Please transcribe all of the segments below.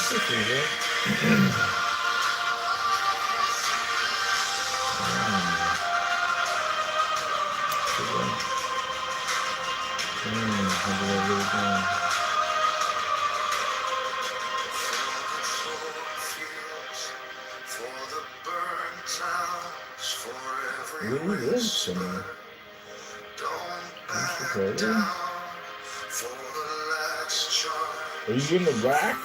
This is it. Somewhere. Are you in the rack?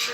Well,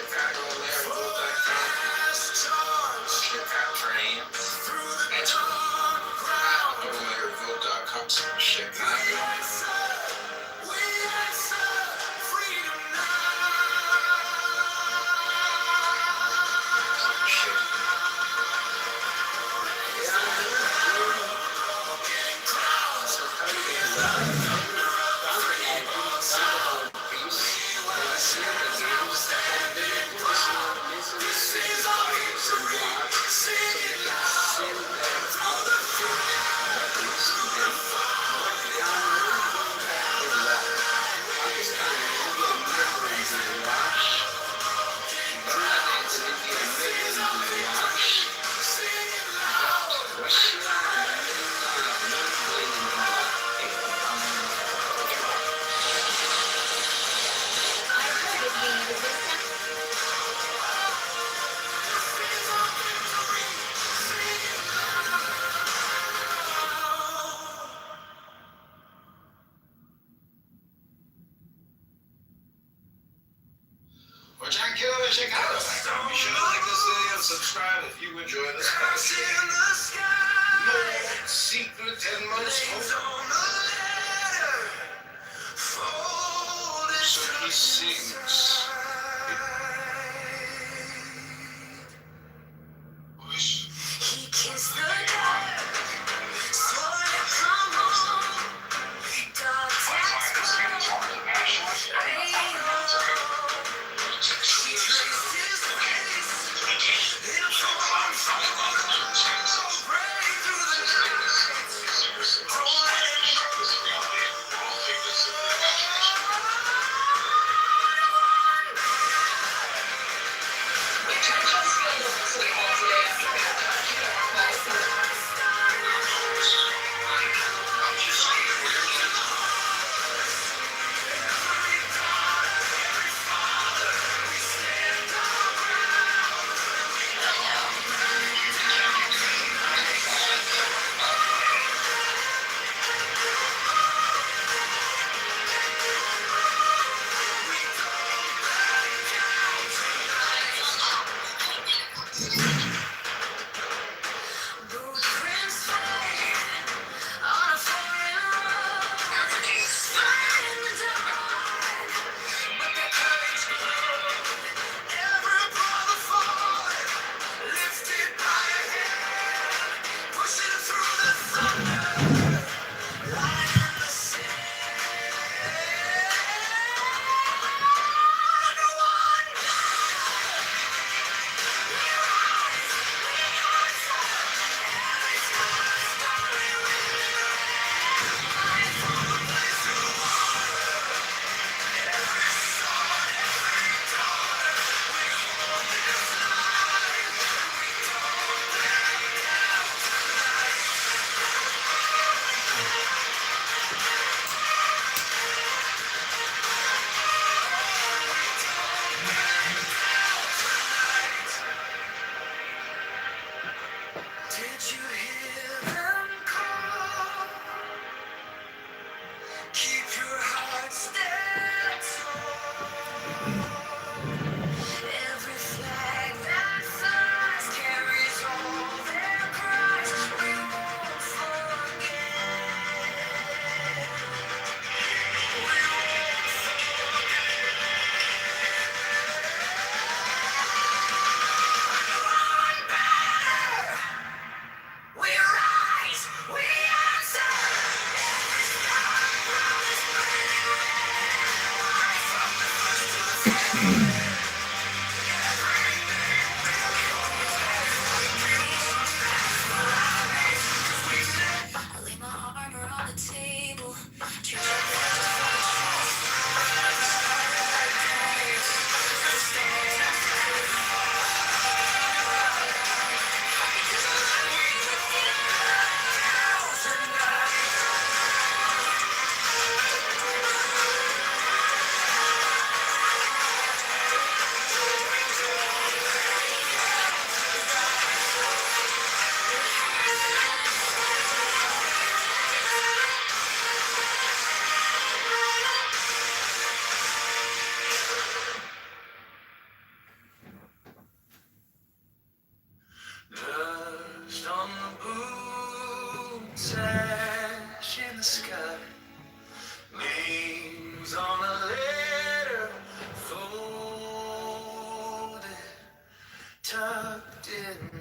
John Kitover, check out the background. Be sure to like this video and subscribe if you enjoy this content. More secret and most so he sings. He kissed the dark, swore to come home. Dog tags Did you hear them call? Keep your heart stand tall. Every flag that flies carries all their cries. We won't forget. We won't We rise, we answer. I lay my armor on the table.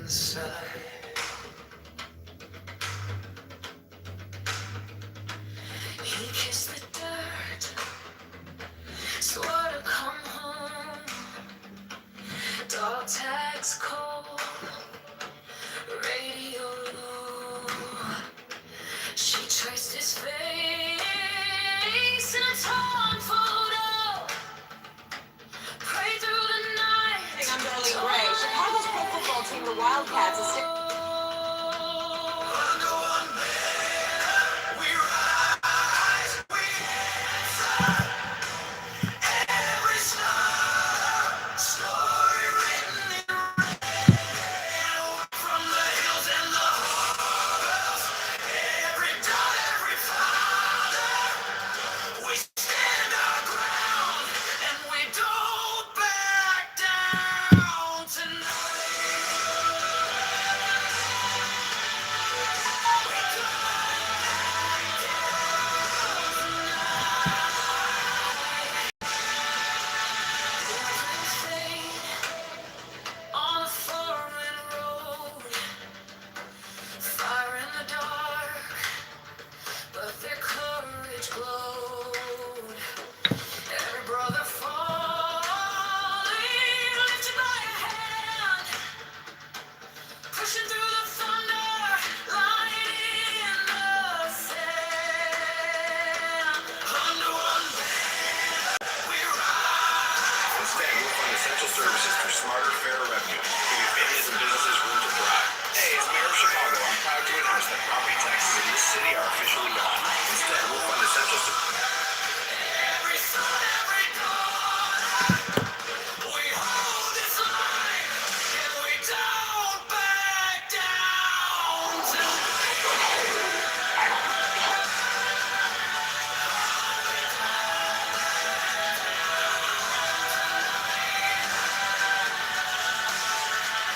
inside. He kissed the dirt, swore to come home. Dog tags cold, radio low. She traced his face in a torn photo. Prayed through the night. I'm Darlene Gray. Chicago's pro football team, the Wildcats, is on a foreign road, fire in the dark, but their courage glowed. Every brother falling, lifted by a hand, pushing through the thunder, lighting in the sand. Under one band, we ride. Instead, we'll fund essential services through smarter, fairer revenue, giving families and businesses room to thrive. Hey, as Mayor of Chicago, I'm proud to announce that property taxes in this city are officially gone. Instead, we'll fund essential services. Every sun, every dawn, we hold this line, and we don't back down tonight.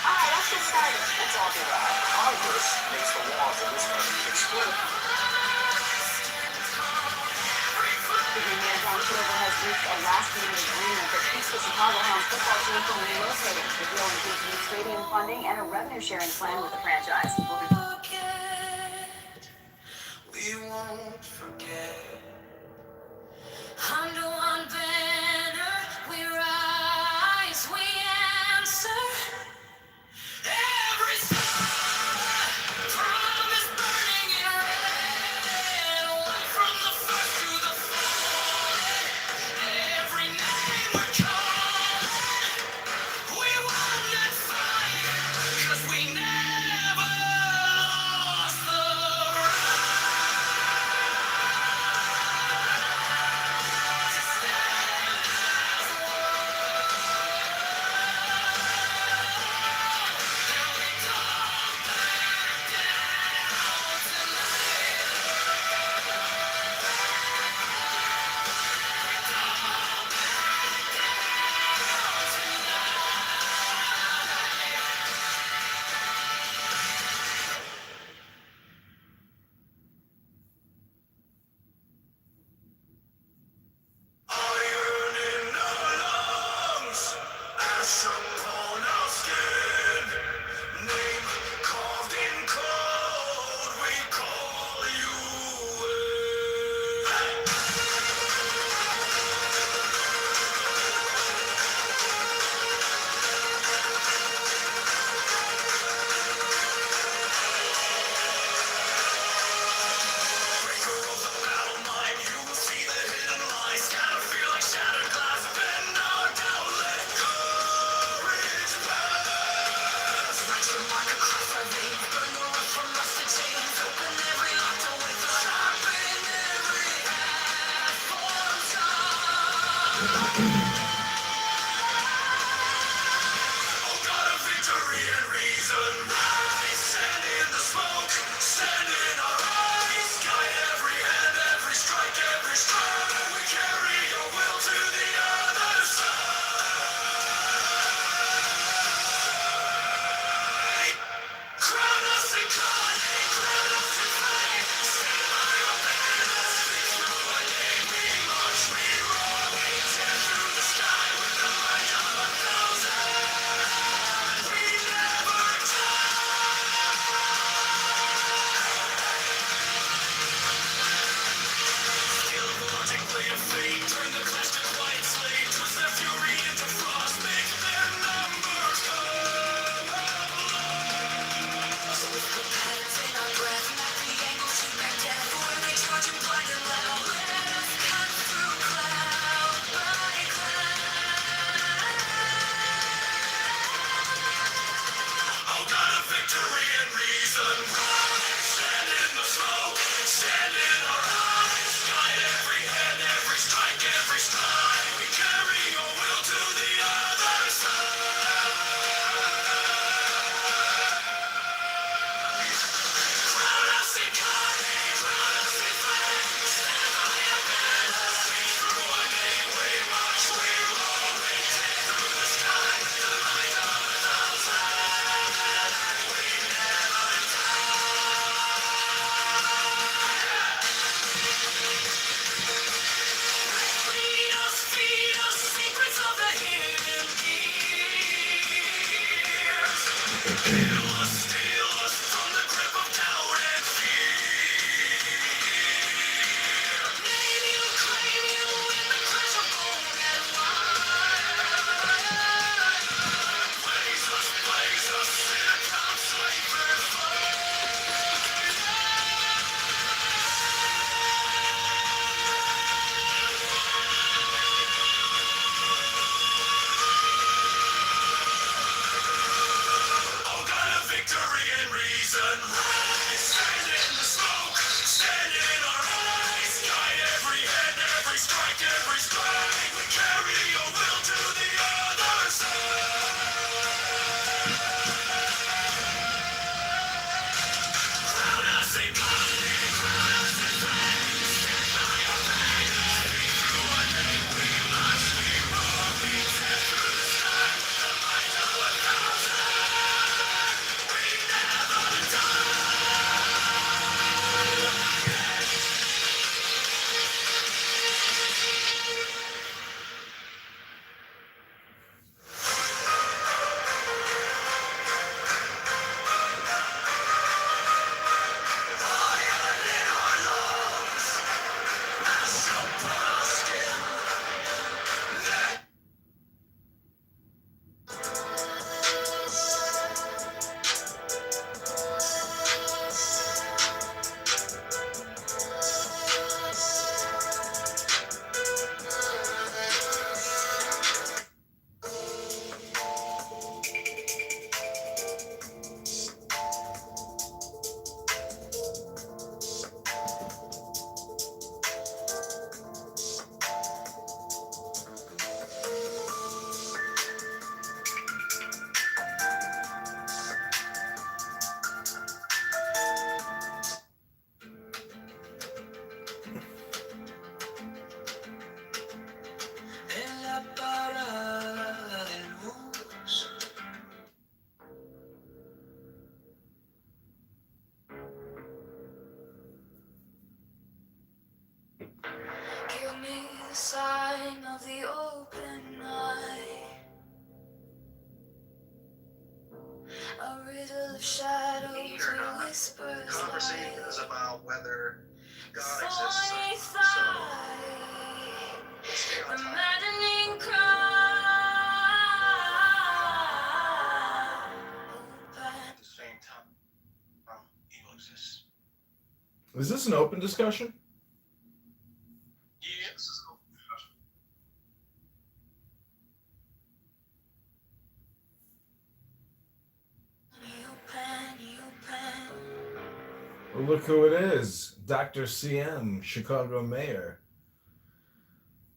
all right, let's get started. We're talking about how Congress makes the laws of this country explode. The Mayor John Kitover has reached a last-minute agreement that keeps the Chicago Hounds football team from relocating. The deal includes new stadium funding and a revenue-sharing plan with the franchise. We won't forget. Under one banner, we rise, we answer. Every star from is burning in red, away from the first to the fourth. Every name we're calling, we won that fight, 'cause we never lost the right. Give me the sign of the open eye. A riddle of shadows Or not. with whispers The conversation is like about whether God thorny exists. thigh, Let's stay the on time. maddening cry. At the same time, evil exists. Is this an open discussion? Yeah, this is an open discussion. Well, look who it is. Dr. CM, Chicago mayor.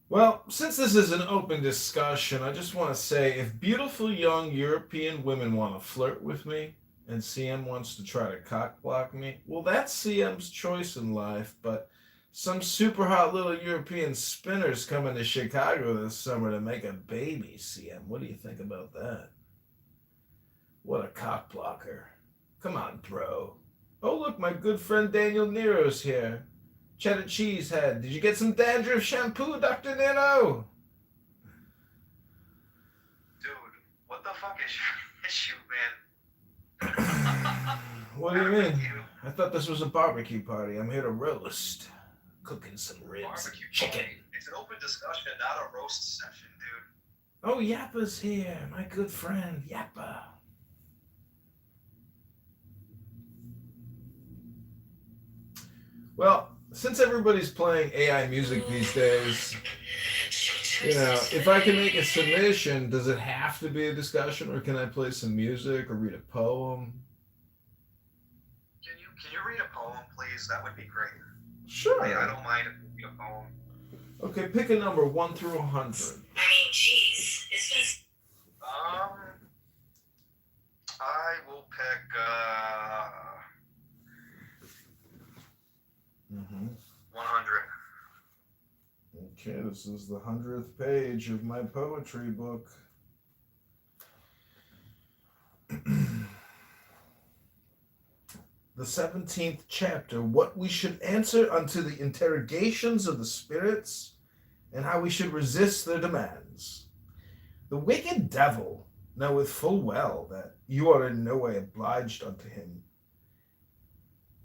Well, since this is an open discussion, I just want to say if beautiful young European women want to flirt with me and CM wants to try to cock block me, well, that's CM's choice in life, but some super hot little European spinners coming to Chicago this summer to make a baby, CM. What do you think about that? What a cock blocker. Come on, bro. Oh, look, my good friend Daniel Nero's here. Cheddar cheese head. Did you get some dandruff shampoo, Dr. Nero? Dude, what the fuck is your issue, man? What do you mean? I thought this was a barbecue party. I'm here to roast. Cooking some ribs and Barbecue chicken. party. It's an open discussion, not a roast session, dude. Oh, Yappa's here. My good friend, Yappa. Well, since everybody's playing AI music these days, if I can make a submission, does it have to be a discussion, or can I play some music or read a poem? can you read a poem, please? That would be great. Sure. I don't mind if you read a poem. Okay, pick a number 1 through 100. I mean, jeez, it's just. I will pick 100. Okay, this is the 100th page of my poetry book. The 17th chapter, what we should answer unto the interrogations of the spirits, and how we should resist their demands. The wicked devil knoweth full well that you are in no way obliged unto him,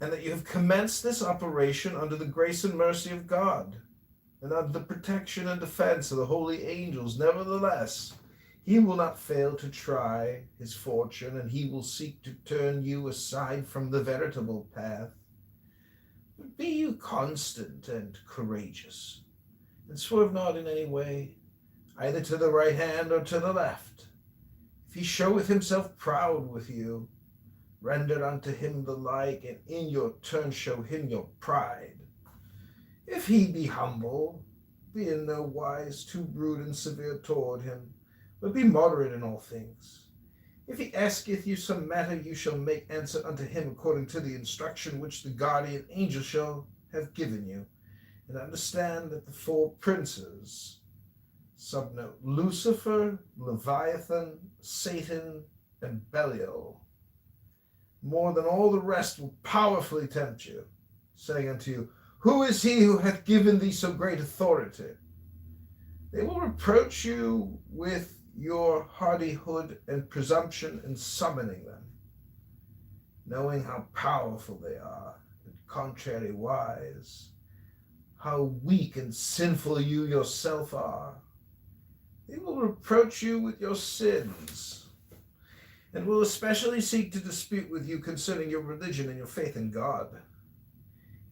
and that you have commenced this operation under the grace and mercy of God, and under the protection and defense of the holy angels. Nevertheless, he will not fail to try his fortune, and he will seek to turn you aside from the veritable path. But be you constant and courageous, and swerve not in any way, either to the right hand or to the left. If he showeth himself proud with you, render unto him the like, and in your turn show him your pride. If he be humble, be in no wise too rude and severe toward him, but be moderate in all things. If he asketh you some matter, you shall make answer unto him according to the instruction which the guardian angel shall have given you. And understand that the 4 princes, subnote Lucifer, Leviathan, Satan, and Belial, more than all the rest will powerfully tempt you, saying unto you, who is he who hath given thee so great authority? They will reproach you with your hardihood and presumption in summoning them, knowing how powerful they are, and contrariwise, how weak and sinful you yourself are. They will reproach you with your sins, and will especially seek to dispute with you concerning your religion and your faith in God.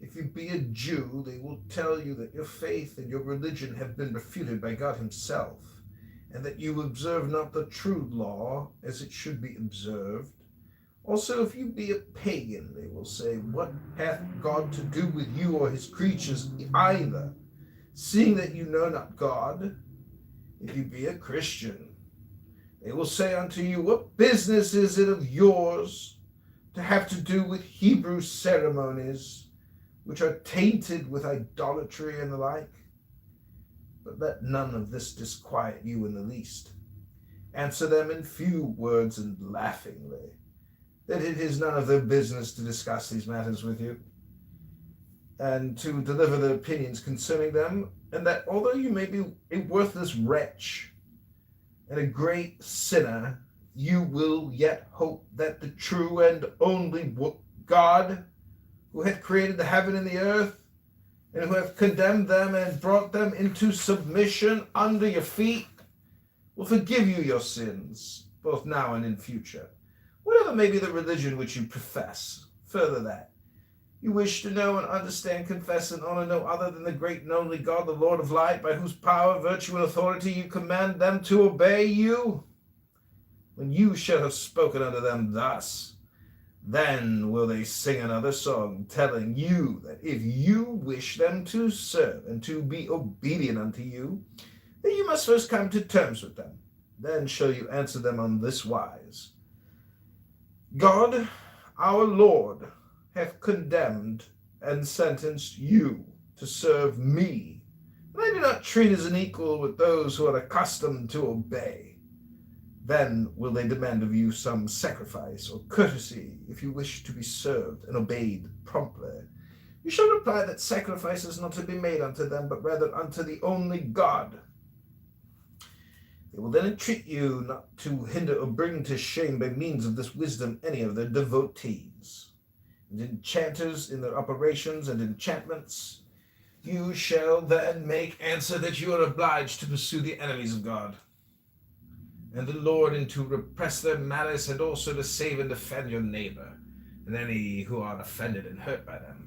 If you be a Jew, they will tell you that your faith and your religion have been refuted by God himself, and that you observe not the true law as it should be observed. Also, if you be a pagan, they will say, what hath God to do with you or his creatures either, seeing that you know not God? If you be a Christian, they will say unto you, what business is it of yours to have to do with Hebrew ceremonies, which are tainted with idolatry and the like? But let none of this disquiet you in the least. Answer them in few words and laughingly, that it is none of their business to discuss these matters with you, and to deliver their opinions concerning them, and that although you may be a worthless wretch and a great sinner, you will yet hope that the true and only God, who hath created the heaven and the earth, and who hath condemned them and brought them into submission under your feet, will forgive you your sins, both now and in future, whatever may be the religion which you profess. Further that, you wish to know and understand, confess, and honor no other than the great and only God, the Lord of light, by whose power, virtue, and authority you command them to obey you. When you shall have spoken unto them thus, then will they sing another song, telling you that if you wish them to serve and to be obedient unto you, then you must first come to terms with them. Then shall you answer them on this wise. God, our Lord, hath condemned and sentenced you to serve me, and I do not treat as an equal with those who are accustomed to obey. Then will they demand of you some sacrifice or courtesy if you wish to be served and obeyed promptly. You shall reply that sacrifice is not to be made unto them, but rather unto the only God. They will then entreat you not to hinder or bring to shame by means of this wisdom any of their devotees. And enchanters in their operations and enchantments, you shall then make answer that you are obliged to pursue the enemies of God and the Lord, and to repress their malice, and also to save and defend your neighbor and any who are offended and hurt by them.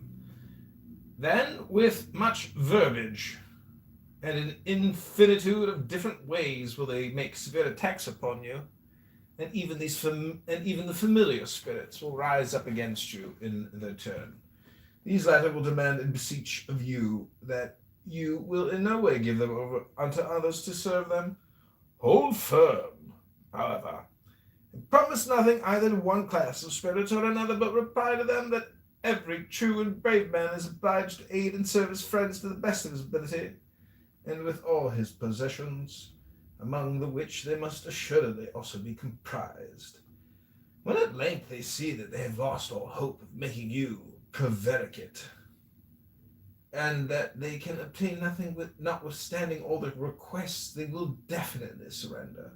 Then, with much verbiage and an infinitude of different ways will they make severe attacks upon you, and even the familiar spirits will rise up against you in their turn. These latter will demand and beseech of you that you will in no way give them over unto others to serve them. Hold firm, however, and promise nothing either to one class of spirits or another, but reply to them that every true and brave man is obliged to aid and serve his friends to the best of his ability, and with all his possessions, among the which they must assuredly also be comprised. When at length they see that they have lost all hope of making you prevaricate, and that they can obtain nothing notwithstanding all their requests, they will definitely surrender,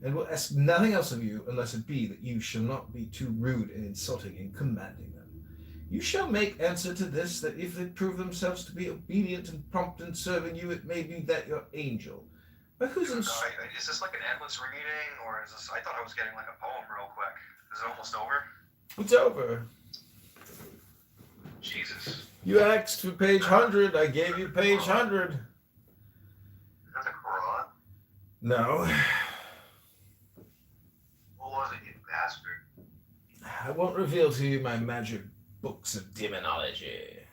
and will ask nothing else of you, unless it be that you shall not be too rude and insulting in commanding them. You shall make answer to this, that if they prove themselves to be obedient and prompt in serving you, it may be that your angel, by whose Is this like an endless reading, or is this? I thought I was getting like a poem real quick. Is it almost over? It's over. Jesus. You asked for page 100. I gave you page 100. Is that the Quran? No. What was it, you bastard? I won't reveal to you my magic books of demonology.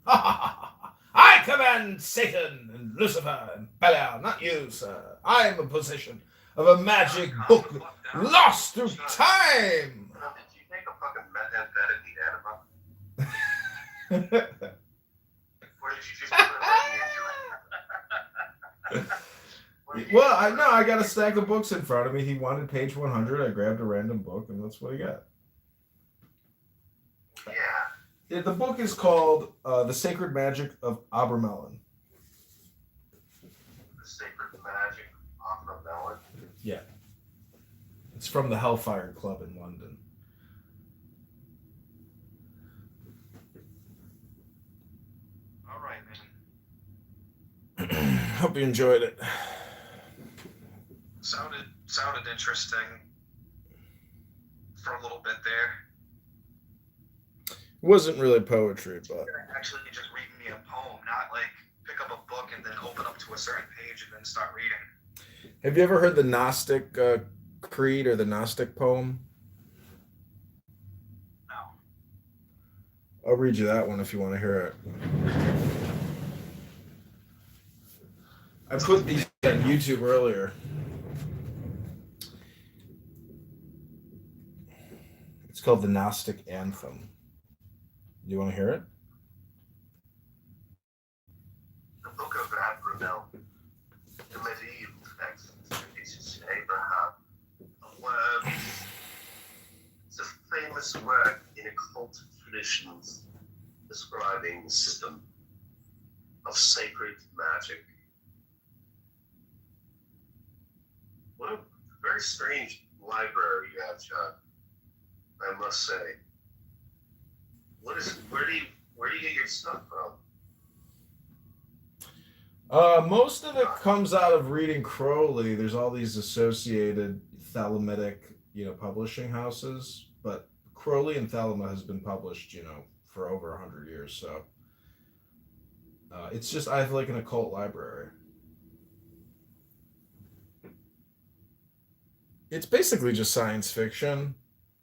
I command Satan and Lucifer and Belial, not you, sir. I am a possession of a magic book lost through time. Did you take a fucking methamphetamine enema? Or did you just put it right in your Well, I got a stack of books in front of me. He wanted page 100. I grabbed a random book, and that's what he got. Yeah. The book is called The Sacred Magic of Abramelin. The Sacred Magic of Abramelin. Yeah. It's from the Hellfire Club in London. All right, man. Hope you enjoyed it. Sounded interesting for a little bit there. It wasn't really poetry, but Actually, just read me a poem, not like pick up a book and then open up to a certain page and then start reading. have you ever heard the Gnostic creed or the Gnostic poem? No. I'll read you that one if you want to hear it. I put these on YouTube earlier. It's called the Gnostic Anthem. Do you want to hear it? The Book of Abramelin, the medieval text is Abraham. It's a famous work in occult traditions describing the system of sacred magic. What a very strange library you have, John. I must say. Where do you get your stuff from? Most of it comes out of reading Crowley. There's all these associated Thalamidic, publishing houses, but Crowley and Thalama has been published, for over 100 years. So it's just, I have like an occult library. It's basically just science fiction,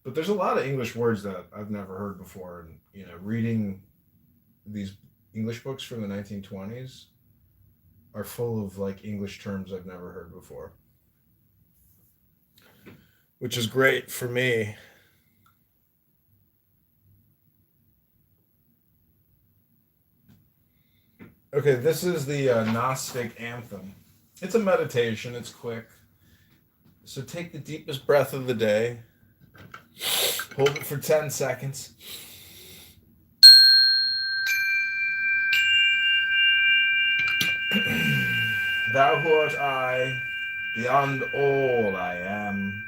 but there's a lot of English words that I've never heard before. And, reading these English books from the 1920s are full of like English terms I've never heard before, which is great for me. Okay, this is the Gnostic Anthem. It's a meditation. It's quick. So take the deepest breath of the day. Hold it for 10 seconds. Thou who art I, beyond all I am,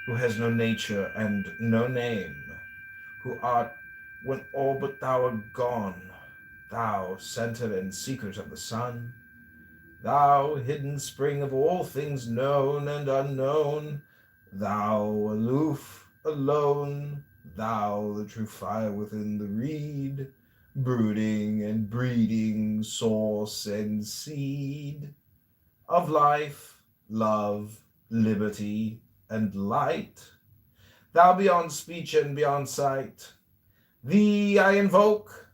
who has no nature and no name, who art when all but thou art gone, thou center and secret of the sun, thou hidden spring of all things known and unknown, thou aloof, alone, thou the true fire within the reed, brooding and breeding source and seed of life, love, liberty, and light, thou beyond speech and beyond sight. Thee I invoke,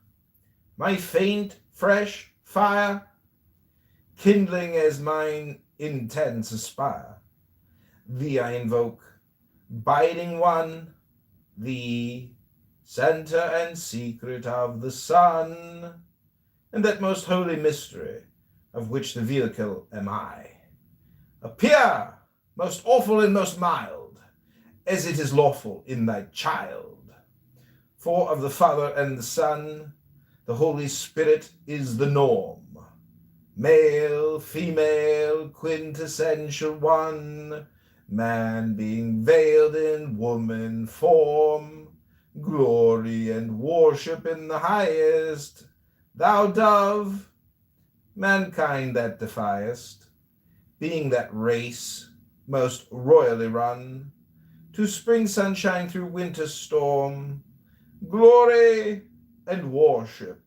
my faint, fresh fire, kindling as mine intents aspire. Thee I invoke, biding one, thee, center and secret of the sun, and that most holy mystery, of which the vehicle am I. Appear, most awful and most mild, as it is lawful in thy child. For of the Father and the Son, the Holy Spirit is the norm. Male, female, quintessential one, man being veiled in woman form, glory and worship in the highest, thou dove, mankind that defiest, being that race most royally run, to spring sunshine through winter storm, glory and worship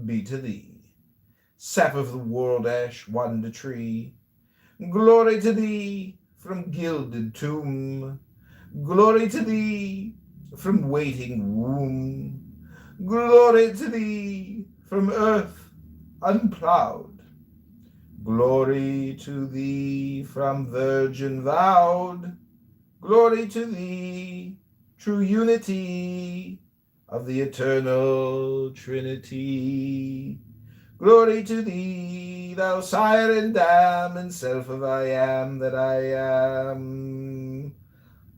be to thee. Sap of the world ash wonder tree, glory to thee from gilded tomb, glory to thee from waiting womb, glory to thee from earth unplowed, glory to thee from virgin vowed, glory to thee, true unity of the eternal Trinity. Glory to thee, thou sire and dam, and self of I am that I am.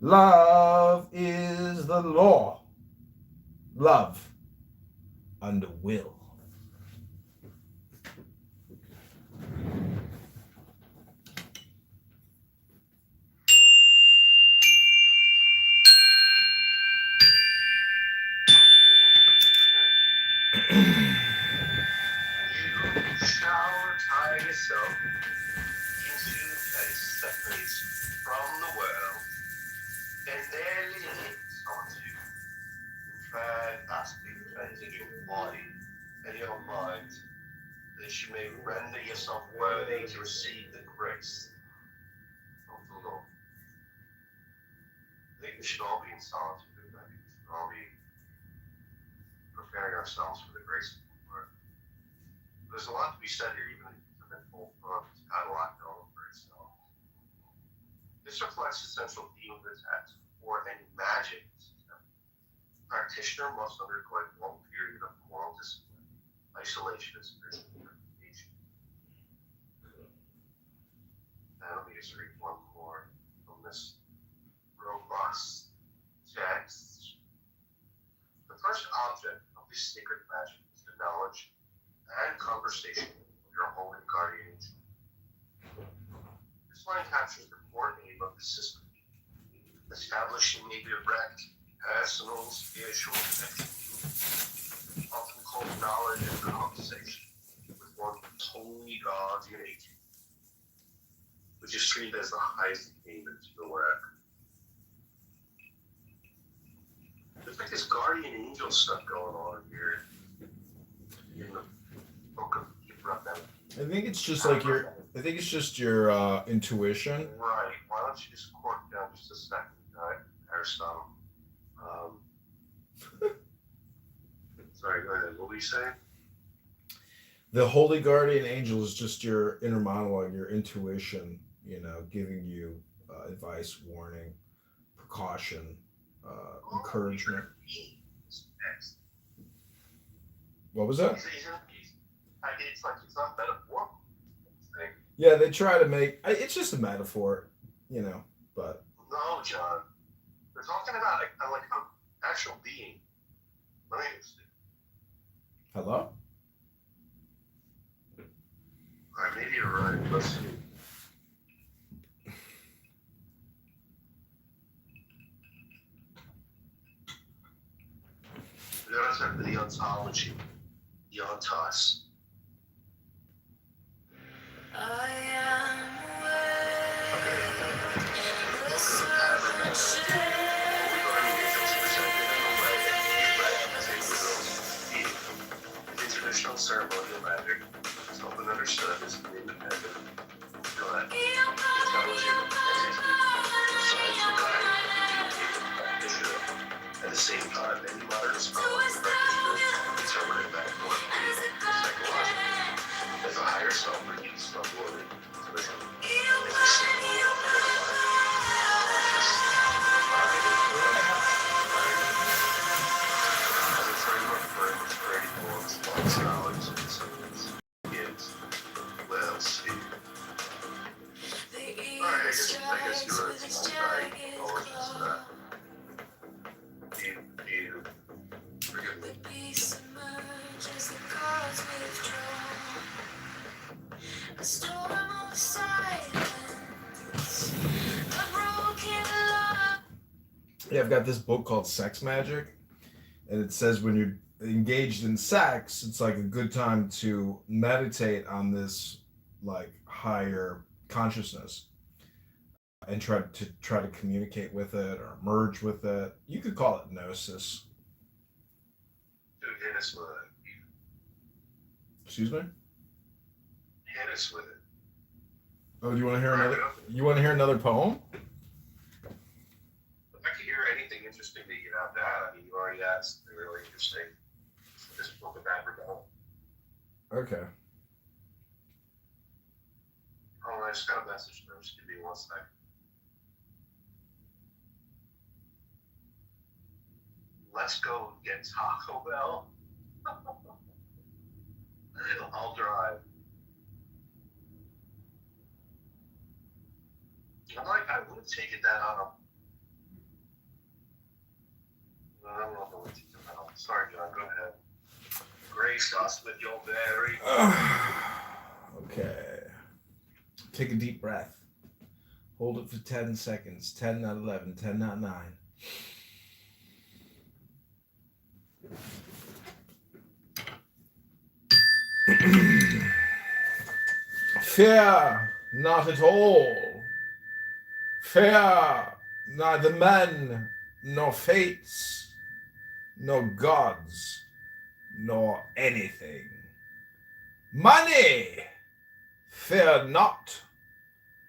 Love is the law. Love under will. You shall retire yourself into the place separates from the world, and there live in solitude, fantastic cleansing your body and your mind, that you may render yourself worthy to receive the grace of the Lord. I think we should all be in solitude, and I think we should all be preparing ourselves for the grace of the Lord. There's a lot to be said here, even if it's been full book. It's got a lot going for itself. This reflects the central theme of the text. For any magic system, practitioner must undergo a long period of moral discipline, isolation, and spiritual purification. Now let me just read one more from this robust text. The first object of this sacred magic is the knowledge and conversation of your holy guardian angel. This line captures the core aim of the system, establishing a direct, personal, spiritual connection, often called knowledge and conversation, with one holy guardian angel, which is treated as the highest attainment to the work. There's like this guardian angel stuff going on here in the book of Kitover. I think it's just like your. I think it's just your intuition. Right. Why don't you just cork down just a second, Aristotle? Sorry, go ahead. What were you saying? The holy guardian angel is just your inner monologue, your intuition. You know, giving you advice, warning, precaution, encouragement. What was that? It's like it's not metaphorical. Yeah, they try to make it's just a metaphor, you know. But No, John. They're talking about like an actual being. Let me see. hello. All right, maybe you're right. Let's see. We gotta check the ontology. The ontos. I am Traditional ceremonial magic is often understood as an independent, intelligent entity, besides the guess you were anti-technologist for that. You forgive me. A storm of silence, a broken love. Yeah, I've got this book called Sex Magic, and it says when you're engaged in sex, it's like a good time to meditate on this like higher consciousness and try to communicate with it or merge with it. You could call it gnosis. Dude, hit us with it. Excuse me? Hit us with it. Oh, do you want to hear another? You want to hear another poem? If I could hear anything interesting that you get out of that, I mean, you already asked the really interesting. This book of Abergone. Okay. Oh, I just got a message. Just give me 1 second. Let's go get Taco Bell. I'll drive. I'm like, I would have taken that on a. I don't know if I would take that on. Sorry, John. Go ahead. Grace us with your very. Okay. Take a deep breath. Hold it for 10 seconds. 10, not 11. 10, not 9. Fear not at all. Fear neither men, nor fates, nor gods, nor anything. Money, fear not,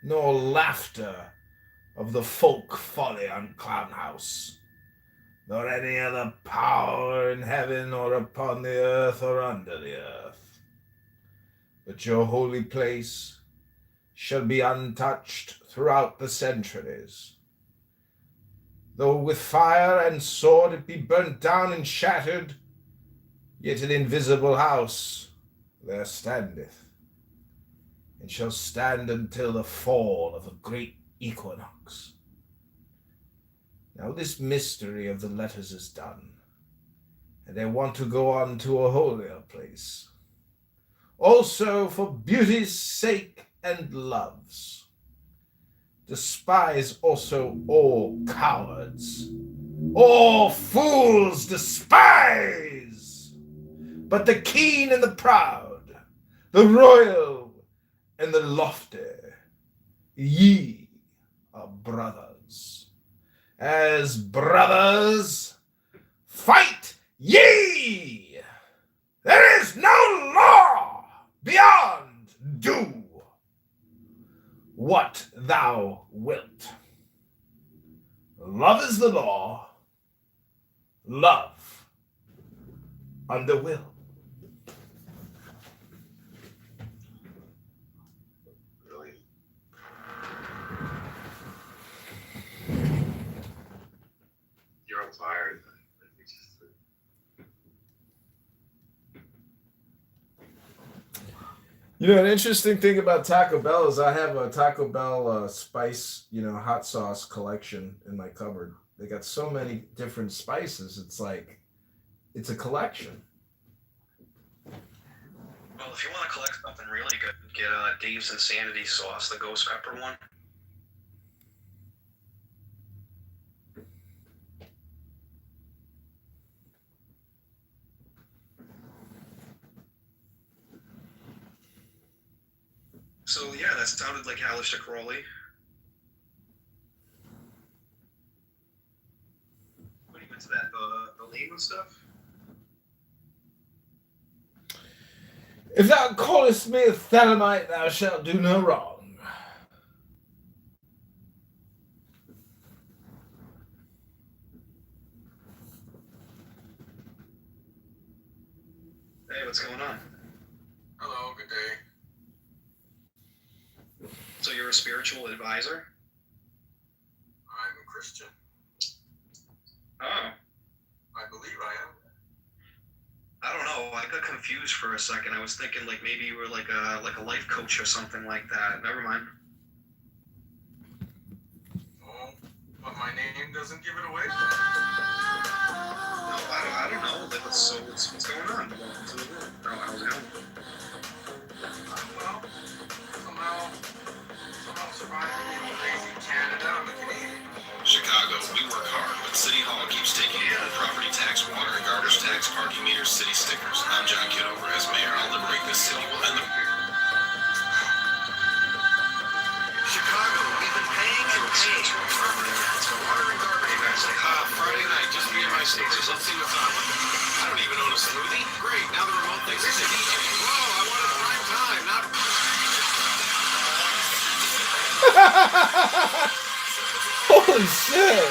nor laughter of the folk folly on Clown House, nor any other power in heaven or upon the earth or under the earth. But your holy place shall be untouched throughout the centuries. Though with fire and sword it be burnt down and shattered, yet an invisible house there standeth, and shall stand until the fall of a great equinox. Now this mystery of the letters is done, and I want to go on to a holier place. Also for beauty's sake and love's. Despise also all cowards. All fools despise. But the keen and the proud, the royal and the lofty, ye are brothers. As brothers, fight ye! There is no law beyond do what thou wilt. Love is the law, love under will. Really? You're on fire. You know, an interesting thing about Taco Bell is I have a Taco Bell spice, hot sauce collection in my cupboard. They got so many different spices. It's like, it's a collection. Well, if you want to collect something really good, get Dave's Insanity Sauce, the ghost pepper one. So yeah, that sounded like Aleister Crowley. What do you into that? The name and stuff? If thou callest me a Thelemite, thou shalt do no wrong. Hey, what's going on? Hello, good day. So you're a spiritual advisor? I'm a Christian. Oh. I believe I am. I don't know. I got confused for a second. I was thinking maybe you were like a life coach or something like that. Never mind. my name doesn't give it away. No, I don't know. Like, what's going on? Welcome to the room. How's it going? Well, somehow surviving in crazy Canada. I'm a Canadian. Chicago, we work hard, but City Hall keeps taking in property tax, water and garbage tax, parking meters, city stickers. I'm John Kitover. As mayor, I'll liberate this city. We'll end the... Chicago, we've been paying and paying for property tax, water and garbage tax. Friday night, just me and my stories. Let's see what's on. I don't even own a smoothie. Great, now the remote thinks it's a DJ. Whoa, I wanted prime time, not... Holy shit!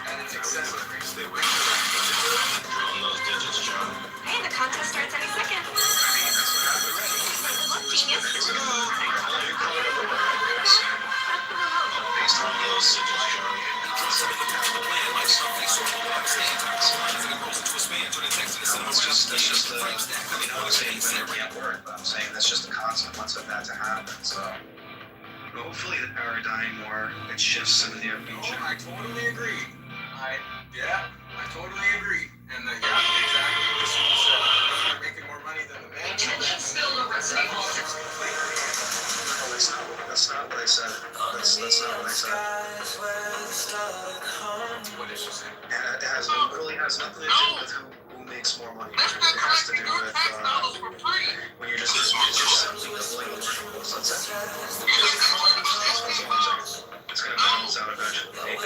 And it's excessive. Stay away from that. Drilling those digits, John. Hey, the contest starts any second. Good luck, genius. Here we go. Based on those digits, John. That's just the, I mean, I was saying that it can't work, but I'm saying that's just the consequence of that to happen. So hopefully the paradigm or it shifts in the near future. I totally agree. I totally agree. And exactly what you said. If you're making more money than the man. Attention Spiller resident. No, that's not what I said. That's not what I said. What did she say? And it really has nothing to do with who makes more money. It has to do with when you're just simply doubling the workforce. It's going to balance out eventually. You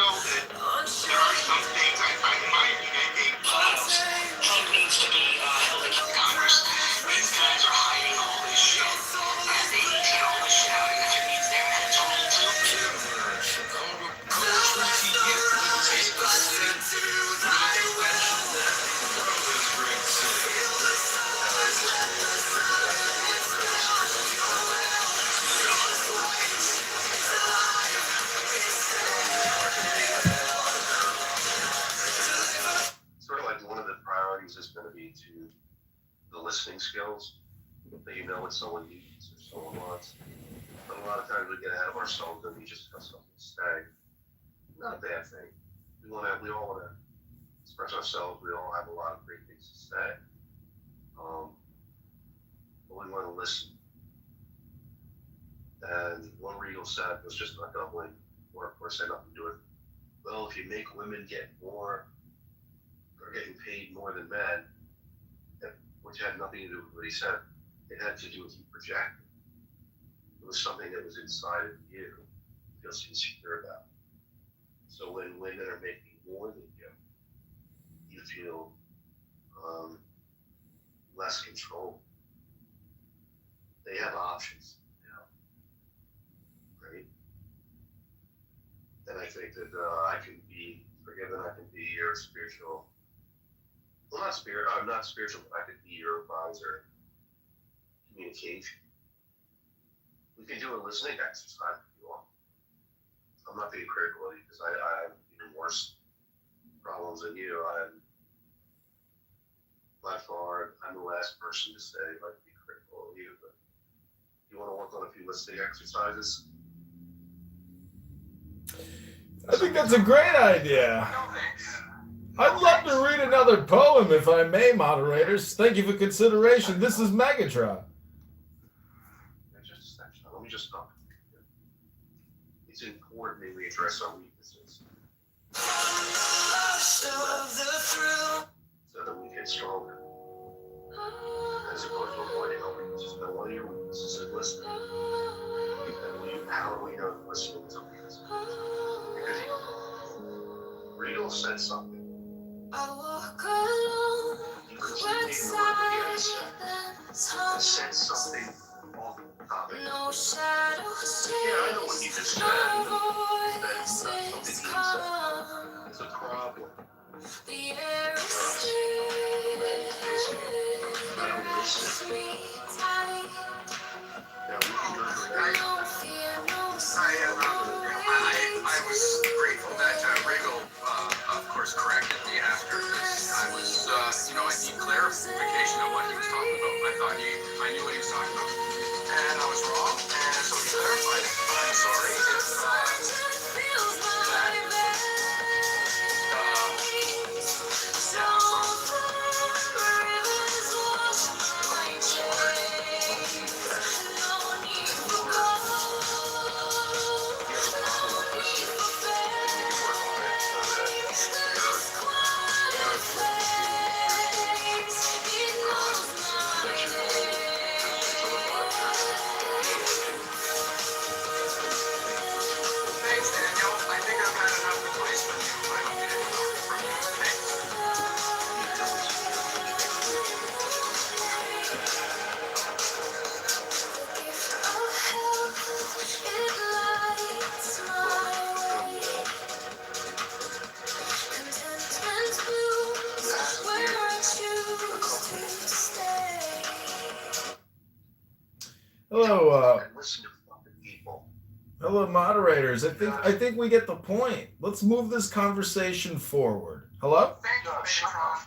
know that there are some things I find making allows. Trump needs to be held in Congress. These guys are hiding all this shit. And they need to get all this shit out. And if it means their heads are rolled too. Sort of like one of the priorities is going to be to the listening skills, that you know what someone needs or someone wants. But a lot of times we get ahead of ourselves and we just have something to say. Not a bad thing. We all want to express ourselves. We all have a lot of great things to say. But we want to listen. And one Regal said was just not doubling workforce had nothing to do with, well, if you make women get more, or getting paid more than men, which had nothing to do with what he said. It had to do with you projecting. It was something that was inside of you, feel insecure about. So when women are making more than you feel less control. They have options now, right? And I think that I can be forgiven. I can be your spiritual. Well, I'm not spiritual, but I could be your advisor. Communication. We can do a listening exercise if you want. I'm not being critical of you because I have even worse problems than you. By far, I'm the last person to say if I can be critical of you, but you want to work on a few listening exercises? I think that's a great idea. No thanks. I'd love to read another poem, if I may, moderators. Thank you for consideration. This is Megatron. Just a second. Let me just stop. It's important that we address our weaknesses so that we get stronger. As opposed to avoiding our weaknesses. But one of your weaknesses is listening. And how do we know that listening is a weakness? Because Regal said something. You could take the word again and said something off the topic. Yeah, I know what you just said. That's something you said. It's a problem. I was grateful that Regal, of course, corrected me after this. I need clarification on what he was talking about. I thought I knew what he was talking about. And I was wrong, and so he clarified it. I'm sorry. Hello, moderators. I think we get the point. Let's move this conversation forward. Hello? Thank you, Megatron.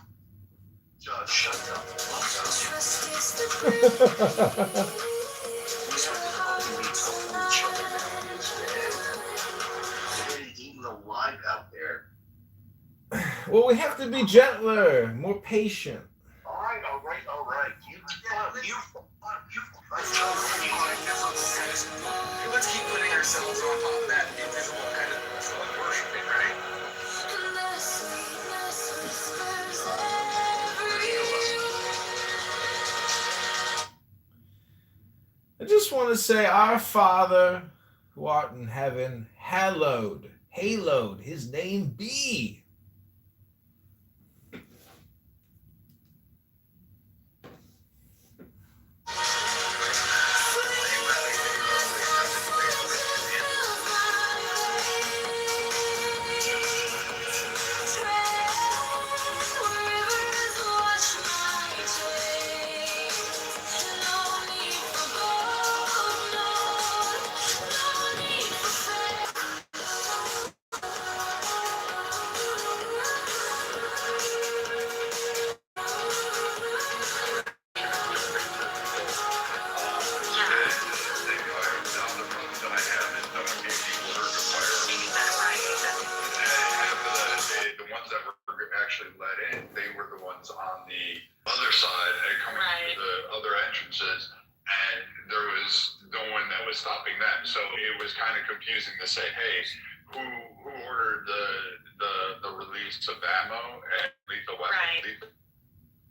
Judge, shut up. Eating alive out there. Well, we have to be gentler, more patient. All right. Let's keep putting ourselves on top of that invisible kind of worshiping, right? I just want to say, Our Father, who art in heaven, hallowed, his name be. Actually let in, they were the ones on the other side and coming through the other entrances, and there was no one that was stopping them. So it was kind of confusing to say, hey, who ordered the release of ammo and lethal weapons? Right.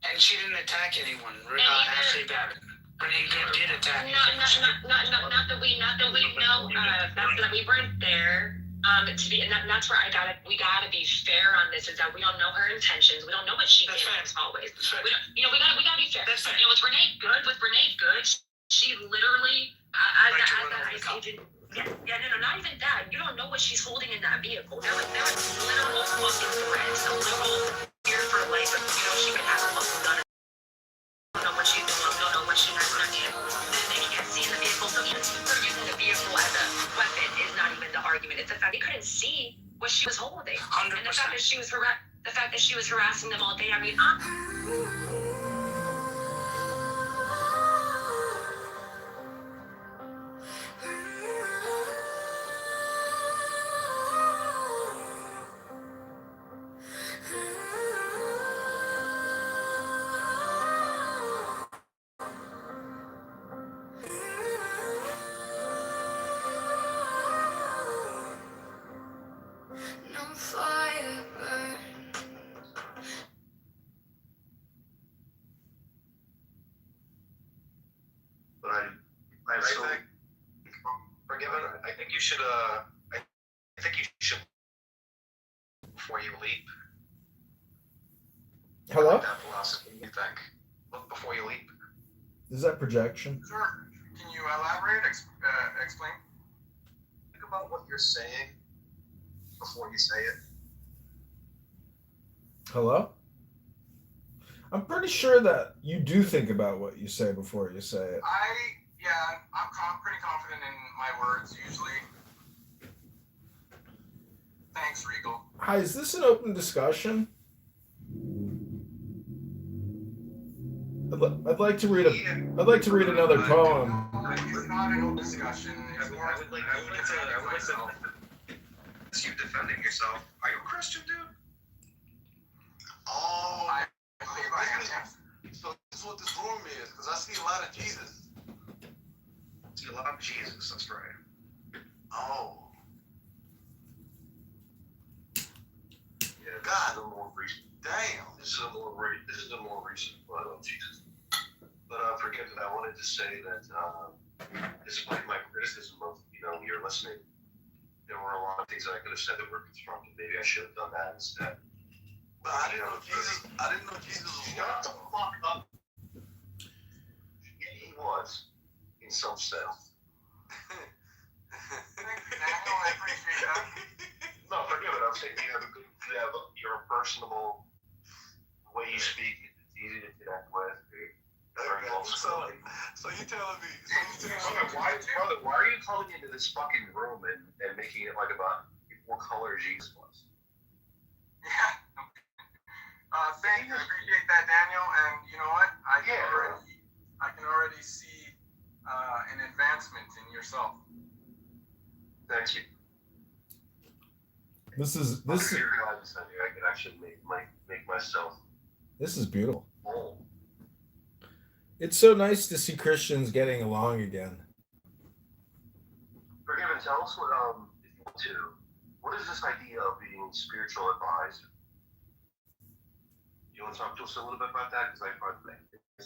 And she didn't attack anyone. Ashley Babbitt. Renee did attack. Not that we know. That we weren't there. That's where we gotta be fair on this. Is that we don't know her intentions. We don't know what she did as always. We gotta be fair. That's fair. Was Renee good? She literally, as that agent. Yeah, no, not even that. You don't know what she's holding in that vehicle. There was literal fucking threats, a literal fear for life. She could have a fucking gun. I don't know what she's doing. We don't know what she has done yet. They can't see in the vehicle. So even her using the vehicle as a weapon is not even the argument. It's the fact they couldn't see what she was holding. 100%. And the fact that she was harassing them all day. I mean, No fire burn. But I'm so Forgiven. I think you should. Before you leap. Hello? That philosophy. You think? Look before you leap. Is that projection? Sure. Can you elaborate? Explain. think about what you're saying before you say it. Hello? I'm pretty sure that you do think about what you say before you say it. I'm pretty confident in my words usually. Thanks, Regal. Hi, is this an open discussion? I'd like to read another poem. It's not an open discussion. It's more. I would like to see you defending yourself. Are you a Christian, dude? Oh, I believe I am. so this is what this room is, because I see a lot of Jesus. See a lot of Jesus, that's right. Oh, Yeah, God. this is a more recent. damn. This is a more recent blood of Jesus. But forgive that I wanted to say that despite my criticism of your listening, there were a lot of things that I could have said that were constructive. Maybe I should have done that instead. But I didn't know Jesus was Shut the God. fuck up. He was, in some sense. Thank you, Daniel. I appreciate that. No, forgive it. I'm saying you're a personable way you speak. It's easy to connect with. Very well So spoken. you telling me? Why are you coming into this fucking room and making it like about what color Jesus was. Yeah. Thank you. I appreciate that, Daniel. And you know what? I can already see an advancement in yourself. Thank you. This is I could actually make myself this is beautiful. whole. It's so nice to see Christians getting along again. Forgiven, tell us what if you want to. What is this idea of being spiritual advisor? You want to talk to us a little bit about that? Because I find that.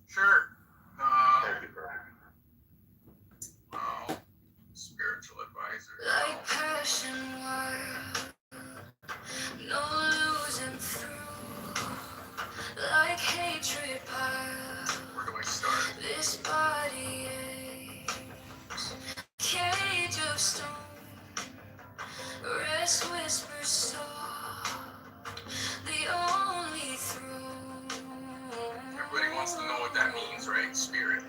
Sure. Thank you, Brian. Well, spiritual advisor. Like passion wild, no losing through. Like hatred piled, Where do I start? this body aches. Cage of stone, rest whispers soft. The only throne. Everybody wants to know what that means, right? Spirit.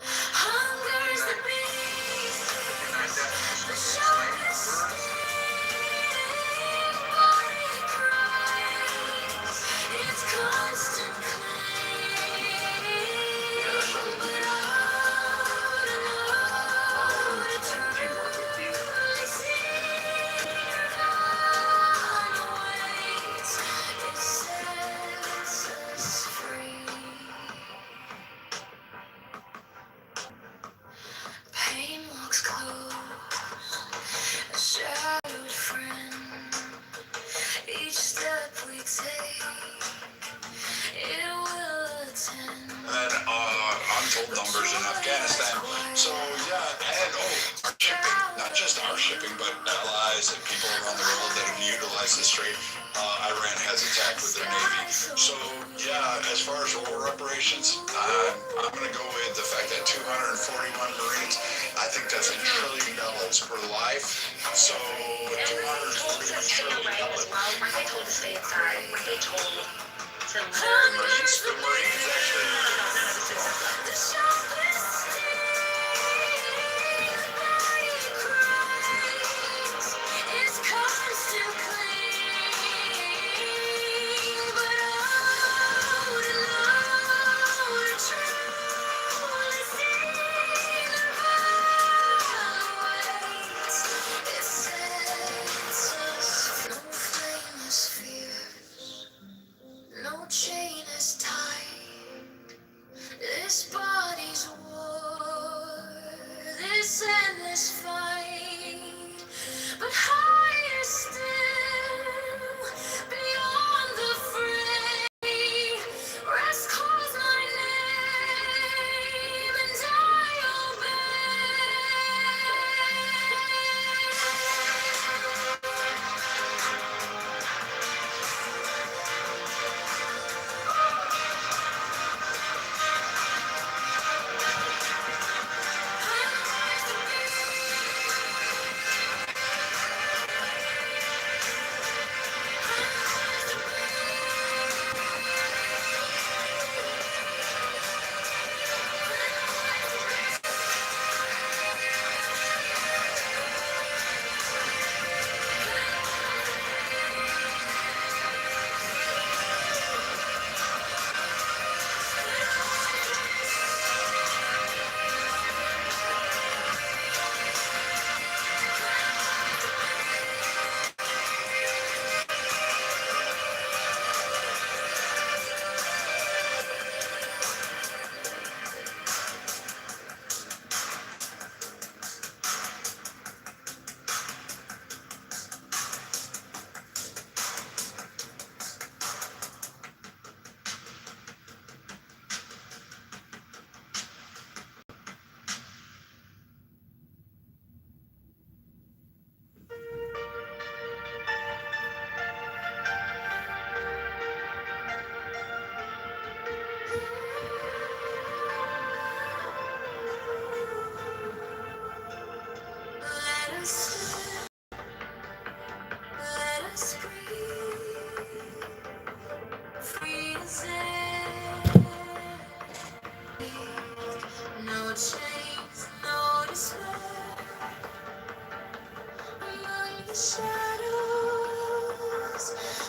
Hunger's the beast, Can I definition the of sharpest words? sting, body cries. It's constant claim, but out and out, truly seen, waits. It sets us free. Pain walks close, a shadowed friend. Each step we take, it will attend. And untold numbers in Afghanistan. So yeah, and our shipping, not just our shipping, but allies and people around the world that have utilized the strait. Iran has attacked with their navy. So yeah, as far as war reparations, I'm going to go with the fact that 241 Marines. I think that's $1 trillion per life. So told to stay away as well. Weren't they told to stay inside? Weren't they told to learn? The Marines actually. The sharpest sting, body cries. It's constant claim, but out and out, truly seen waits. It sets us no flame is fierce, no chain is tight. This body's war, this endless fight, but higher still, beyond the fray, rest calls my name, and I shadows,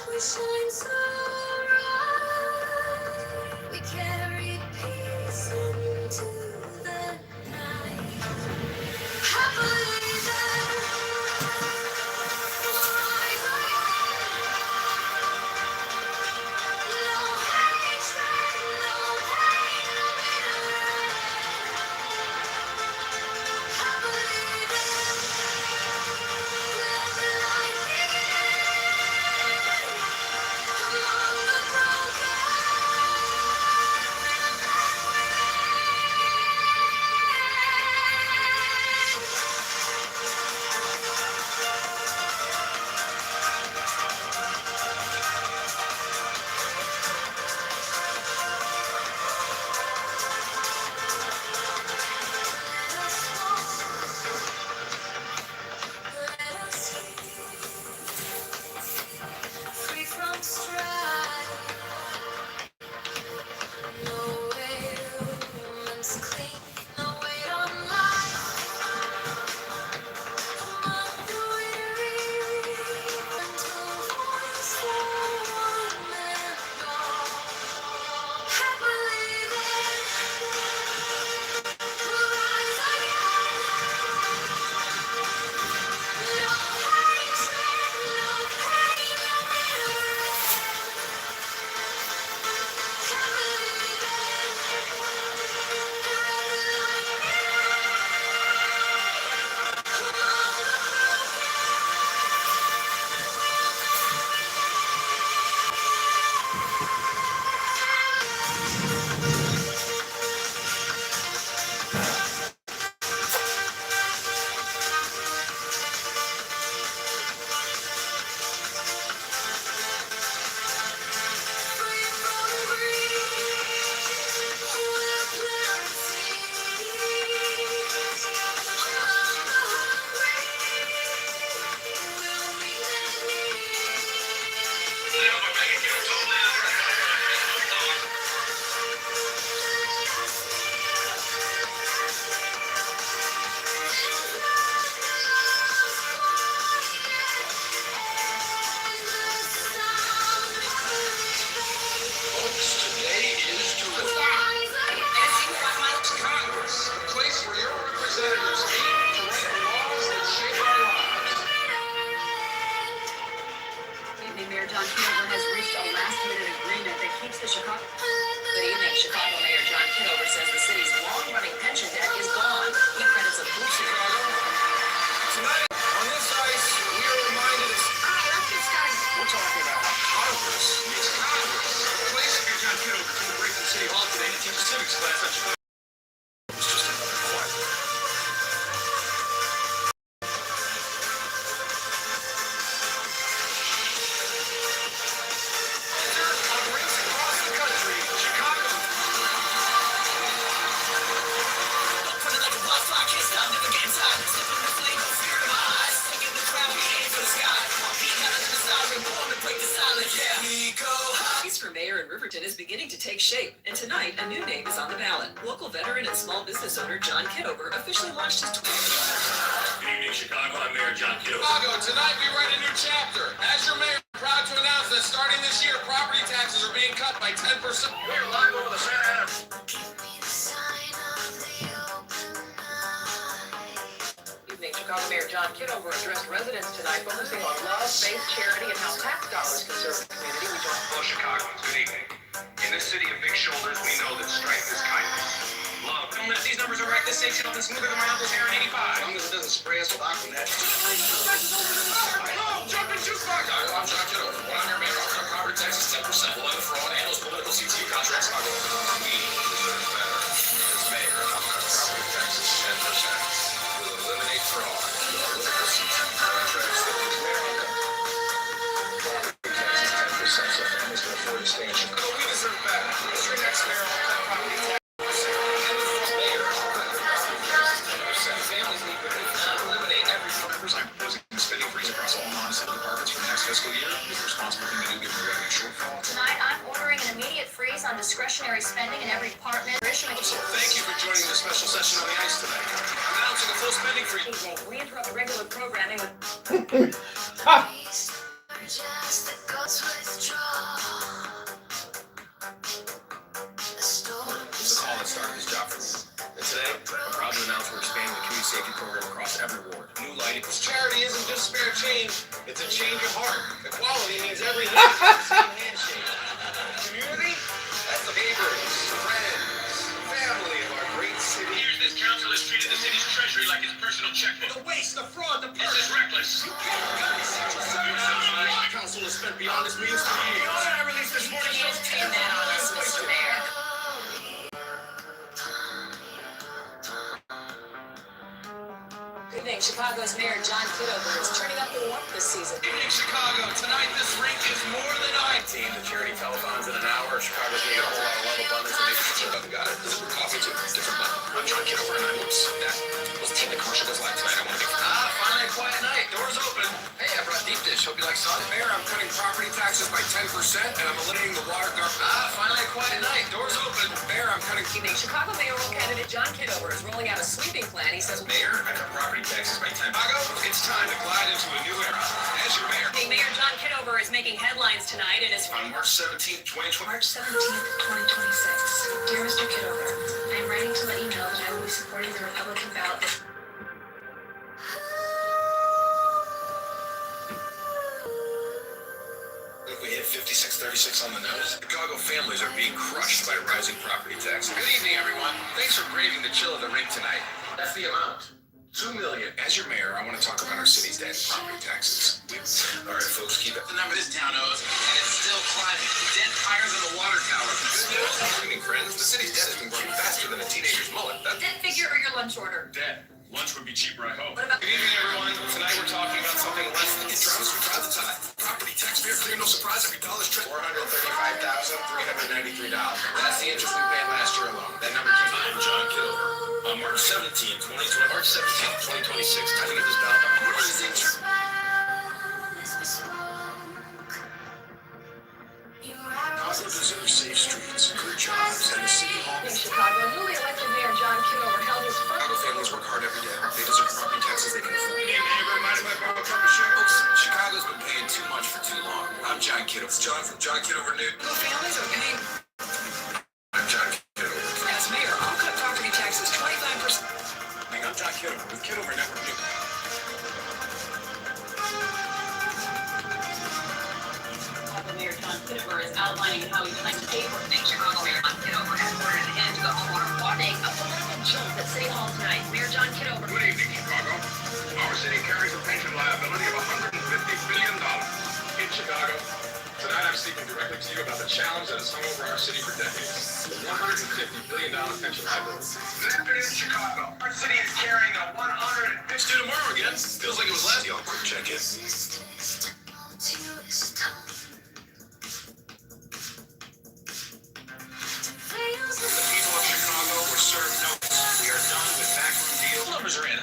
we shine so bright. We carry peace into the night. Happily there, we'll rise again. No hatred, no pain, no bitterness. Happily there, let the light begin. Among the broken. Free from strife, no ailments clean, no weight on life. Among the weary, gentle voice for one and all. Happily there, we'll rise again. No hatred, no pain, no bitterness. Happily there, let the light free from greed, we'll plant seeds. Among the hungry, we'll meet their Folks, today is terrific. Congress, the place where your representatives meet to write the laws that shape our lives. Evening, Mayor John Kitover has reached a last-minute agreement that keeps the Chicago. Good evening. Chicago Mayor John Kitover says the city's long-running pension debt is gone. He credits a boost in Tonight, on this ice, we are reminded it's we're talking about Congress. It's Congress. The place Mayor John Kitover took a break from City Hall today to teach a civics class on Chicago. It was just another quiet. On rinks across the country, Chicago. Race for mayor in Riverton is beginning to take shape, and tonight a new name is on the ballot. Local veteran and small business owner John Kitover officially launched his. Good evening, Chicago. I'm Mayor John Kitover. Chicago, tonight we write a new chapter. As your mayor, I'm proud to announce that starting this year, property taxes are being cut by 10%. We're live over the Santa Ana. Give me the sign of the open night. Evening, Chicago Mayor John Kitover addressed residents tonight, focusing on love, faith, charity, and how tax dollars can serve the community. We join Hello, Chicagoans. Good evening. In this city of big shoulders, we know that strength is kindness. Love. And if these numbers are right, this state's nothing smoother than my uncle's hair in 85. As long as it doesn't spray us with Aquanet. No, jumping too far. I'm John Kitover. When I'm your mayor, I'll cut property taxes 10%. We'll end fraud and those political CTU contracts. We deserve better. As mayor, I'll cut property taxes 10%. We'll eliminate fraud and the political CTU contracts that we wear on them. Property taxes 10%, so families can afford to stay in Chicago. We deserve better. As your next mayor, I'll cut property taxes 10%. Mayor, I'll cut property taxes 10%. Families need relief. Eliminate everything. I'm proposing a spending freeze across all non-city departments for the next fiscal year. It's a responsible thing to do given the revenue shortfall. Tonight, I'm ordering an immediate freeze on discretionary spending in every department. session. Thank you for joining the special session on the ice tonight. I'm announcing a full spending freeze. We interrupt regular programming with It's a call that started this job for me. And today, I'm proud to announce we're expanding the community safety program across every ward. New lighting. This charity isn't just spare change, it's a change of heart. Equality means every handshake. Community? That's the neighbors, friends, family of our great city. Years this council has treated the city's treasury like his personal checkbook. The waste, the fraud, the This is reckless. My council has spent beyond its means for years. The audit I released this morning shows Hey, man, Mr. Mayor. Good evening. Chicago's Mayor John Kitover is turning up the warmth this season. Evening, Chicago. Tonight, this rink is more than I. Team, the charity telethon's in an hour. Chicago's gonna get a whole lot of love, abundance, and maybe got it. This is for coffee, too. Different button. I'm John Kitover, and I'm that. Let's team the commercial goes live tonight. I want to be. Finally a quiet night. Doors open. Hey, I brought deep dish. Hope you like sauce. Mayor, I'm cutting property taxes by 10%, and I'm eliminating the water garbage. Finally a quiet night. Doors open. Mayor, I'm cutting. Evening. Chicago mayoral candidate John Kitover is rolling out a sweeping plan. He says, Mayor, I cut property taxes by 10%. Chicago, it's time to glide into a new era. As your mayor. Mayor John Kitover is making headlines tonight and is On March 17th, 2020. March 17th, 2026. Dear Mr. Kitover, I am writing to let you know that I will be supporting the Republican ballot. We hit 5636 on the nose. Chicago families are being crushed by rising property taxes. Good evening, everyone. Thanks for braving the chill of the rink tonight. That's the amount. $2 million. As your mayor, I want to talk about our city's debt and property taxes. All right, folks, keep it. The number this town owes, and it's still climbing. Debt higher than the water tower. Good news, good evening, friends. The city's debt has been growing faster than a teenager's mullet. That's Debt figure or your lunch order? debt. Lunch would be cheaper, I hope. What about- Good evening, everyone. Tonight we're talking about something less than it drives me by the time. Property tax fair clear, no surprise. Every dollar's trip. $435,393. That's the interest we paid last year alone. That number keeps on. John Kitover. On March 17th, 2020. March 17th, 2026. Time to get this ballot. What is the interest? Chicago deserves safe streets, good jobs, and a city hall. In Chicago, newly elected Mayor John Kitover held his first. Chicago families work hard every day. They deserve property taxes they can afford. Hey, neighbor, mind if I borrow a cup of sugar? Folks, Chicago's been paying too much for too long. I'm John Kitover. It's John from John Kitover News. Families are paying. I'm John Kitover. As mayor, I'll cut property taxes 25%. I'm John Kitover with Kitover Network News. Mayor John Kitover is outlining how he plans to pay for things. Chicago Mayor John Kitover has ordered an end to the homeowner warning. A political jolt at City Hall tonight. Mayor John Kitover. Good evening, Chicago. Our city carries a pension liability of $150 billion. In Chicago, tonight I'm speaking directly to you about the challenge that has hung over our city for decades. The $150 billion pension liability. This afternoon in Chicago, our city is carrying a It's due tomorrow again. Feels like it was last. Y'all quick check in. The people of Chicago were served notice. We are done with backroom deals. Numbers are in.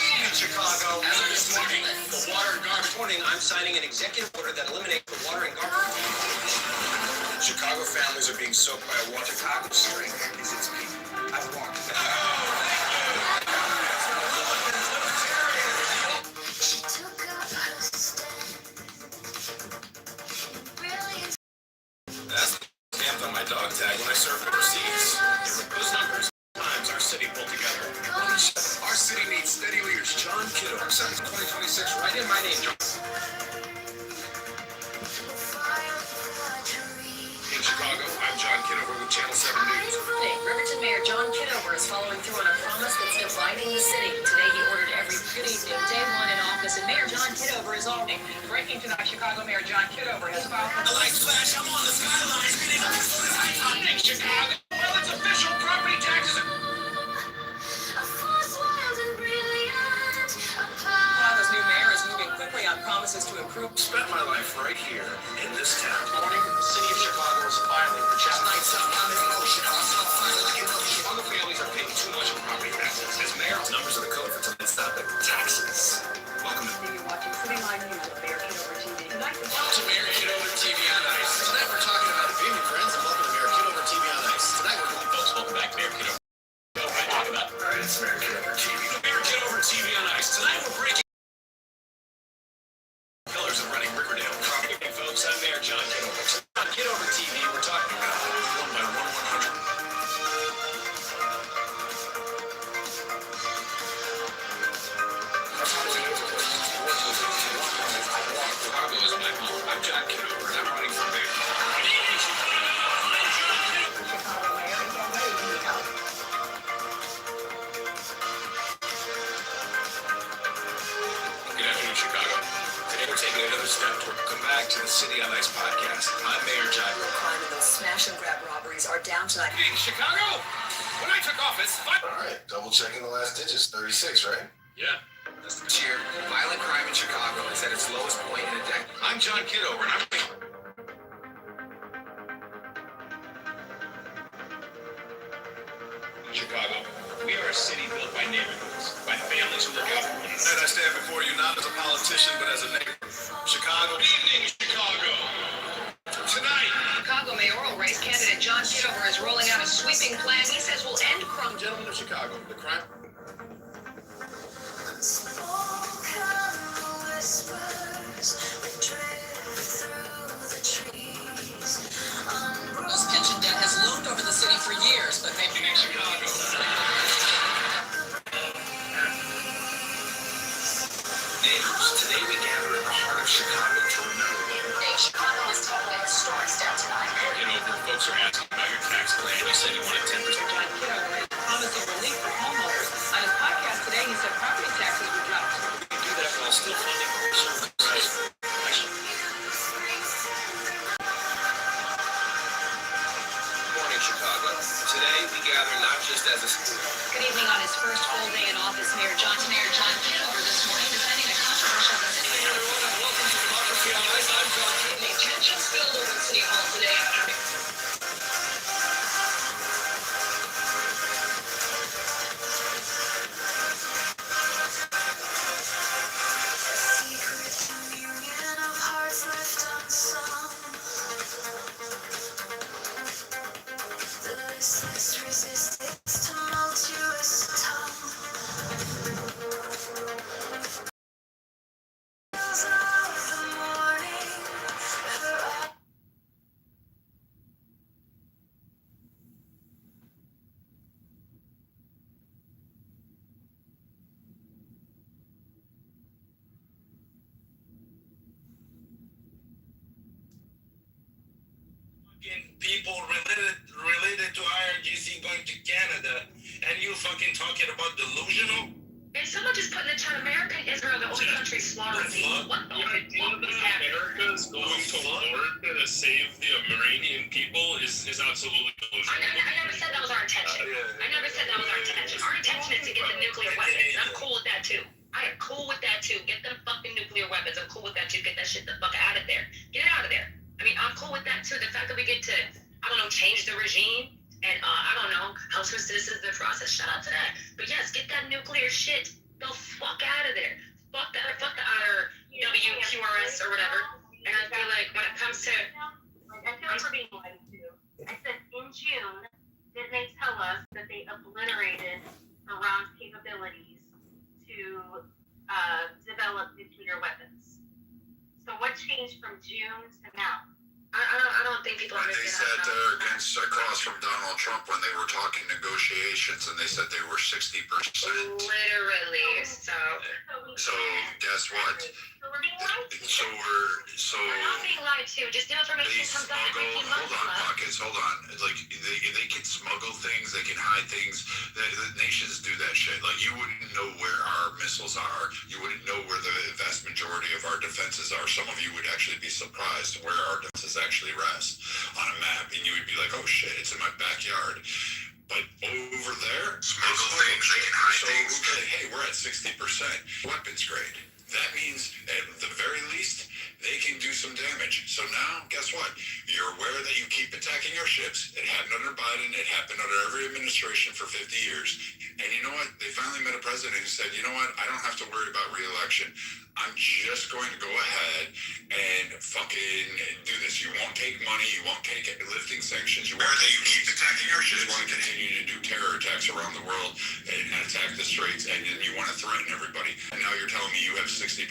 In Chicago, as of this morning, the water and garbage morning, I'm signing an executive order that eliminates the water and garbage. Chicago families are being soaked by a water. Chicago's strength is its people. I've walked. That's the stamped on my dog tag when I served overseas. Those numbers, times our city pulled together. Our city needs steady leaders. John Kiddo, 2026, right in my name, John. In Chicago, I'm John Kiddover with Channel 7 News. Riverton Mayor John Kitover is following through on a promise that's dividing the city. Today he ordered every good evening, day one in office, and Mayor John Kitover is all breaking tonight. Chicago Mayor John Kitover has filed for The lights flash, I'm on the skyline, speeding up before the lights on in Chicago. Well, it's official, property taxes are... Chicago's new mayor is moving quickly on promises to improve. Spent my life right here in this town. Morning, the city of Chicago is filing for chapter 9. Chicago families are paying too much in property taxes. As mayor, numbers of the code for tonight's topic, taxes. Welcome to You're watching City Line News with Mayor Kitover TV. Tonight, Mayor Kitover TV on Ice. Tonight we're talking about it. Good evening, friends, and welcome to Mayor Kitover It's Mayor Kitover TV. Mayor Kitover TV on ice. Tonight we're breaking pillars of running Riverdale. Hey folks, I'm Mayor John Kitover. On Kitover TV, we're talking about 1 by 100. Chicago is my home. I'm John Kitover, and I'm running for mayor. Good evening, Chicago. I'm John Kitover. Chicago Mayor, again, very easy to help. Good afternoon, Chicago. Today we're taking another step toward come back to the City on Ice podcast. I'm Mayor John. Crime and those smash and grab robberies are down tonight. Hey, Chicago! When I took office, All right, double checking the last digits. 36, right? Yeah. This year, violent crime in Chicago is at its lowest point in a decade. I'm John Kitover, and I'm Chicago. We are a city built by neighborhoods, by families who look out for one another. And I stand before you not as a politician, but as a neighbor. Chicago. Good evening, Chicago. Tonight, Chicago mayoral race candidate John Kitover is rolling out a sweeping plan he says will end crime. Gentlemen of Chicago, the crime. This pension debt has loomed over the city for years, but they've evening, Chicago. Neighbors, today we gather in the heart of Chicago to remember them. Chicago is taking a historic step tonight. You know, folks are asking about your tax plan. You said you wanted 10%. John Kitover is promising relief for homeowners. On his podcast today, he said property taxes were dropped. We do that while still funding home services. Morning, Chicago. Today we gather not just as a Good evening. On his first full day in office, Mayor John Kitover this morning defending a controversial decision. everyone, and welcome to Democracy on Ice. I'm John Kitover. Tension spilled over City Hall today after people related to IRGC going to Canada, and you fucking talking about delusional? And someone just put in the chat, America and Israel, the only country slaughtering people. What the fuck is happening? America's going to Florida to save the Iranian people is absolutely delusional. I never said that was our intention. I never said that was our intention. Our intention is to get the nuclear weapons, and I'm cool with that too. I am cool with that too. Get them fucking nuclear weapons. I'm cool with that too. Get that shit the fuck out of there. Get it out of there. I mean, I'm cool with that too. The fact that we get to, I don't know, change the regime and I don't know, help to assist in the process. Shout out to that. But yes, get that nuclear shit the fuck out of there. Fuck that. Fuck the WQRS or whatever. And I feel like when it comes to, I feel like we're being lied to. I said in June, didn't they tell us that they obliterated Iran's capabilities to develop nuclear weapons? So what changed from June to now? I don't think people They understand said that. they're against calls from Donald Trump when they were talking negotiations, and they said they were 60%. Literally. So So guess what? So we're being lied to. we're not being lied to. Just new They information comes out smuggle. every few Hold months. on, love. pockets. Hold on. Like they can smuggle things. They can hide things. The nations do that shit. Like you wouldn't know where our missiles are. You wouldn't know where the vast majority of our defenses are. Some of you would actually be surprised where our defenses actually rest on a map, and you would be like, "Oh shit, it's in my backyard." But over there, smuggle things. They can hide things. Okay, hey, we're at 60% weapons grade. That means, at the very least, they can do some damage. So now, guess what? You're aware that you keep attacking our ships. It happened under Biden. It happened under every administration for 50 years. And you know what? They finally met a president who said, you know what? I don't have to worry about re-election. I'm just going to go ahead and fucking do this. You won't take money. You won't take lifting sanctions. You won't take, you keep attacking our ships. You want to continue to do terror attacks around the world and attack the streets, and then you want to threaten everybody. And now you're telling me you have 60%.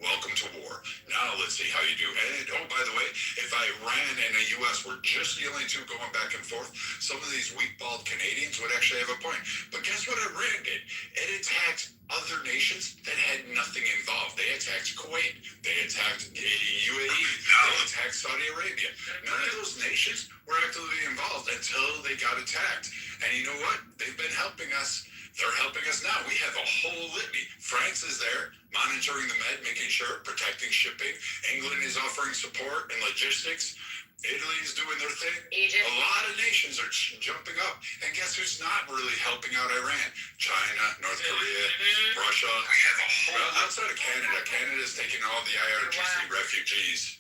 Welcome to war. Now let's see how you do. And oh, by the way, if Iran and the U.S. were just the only two going back and forth, some of these weak-balled Canadians would actually have a point. But guess what Iran did? It attacked other nations that had nothing involved. They attacked Kuwait. They attacked UAE. They attacked Saudi Arabia. None of those nations were actively involved until they got attacked. And you know what? They've been helping us. They're helping us now. We have a whole litany. France is there, monitoring the Med, making sure, protecting shipping. England is offering support and logistics. Italy's doing their thing. Egypt. A lot of nations are jumping up. And guess who's not really helping out Iran? China, North Korea, Russia. We have a whole outside of Canada. Canada's taking all the IRGC refugees,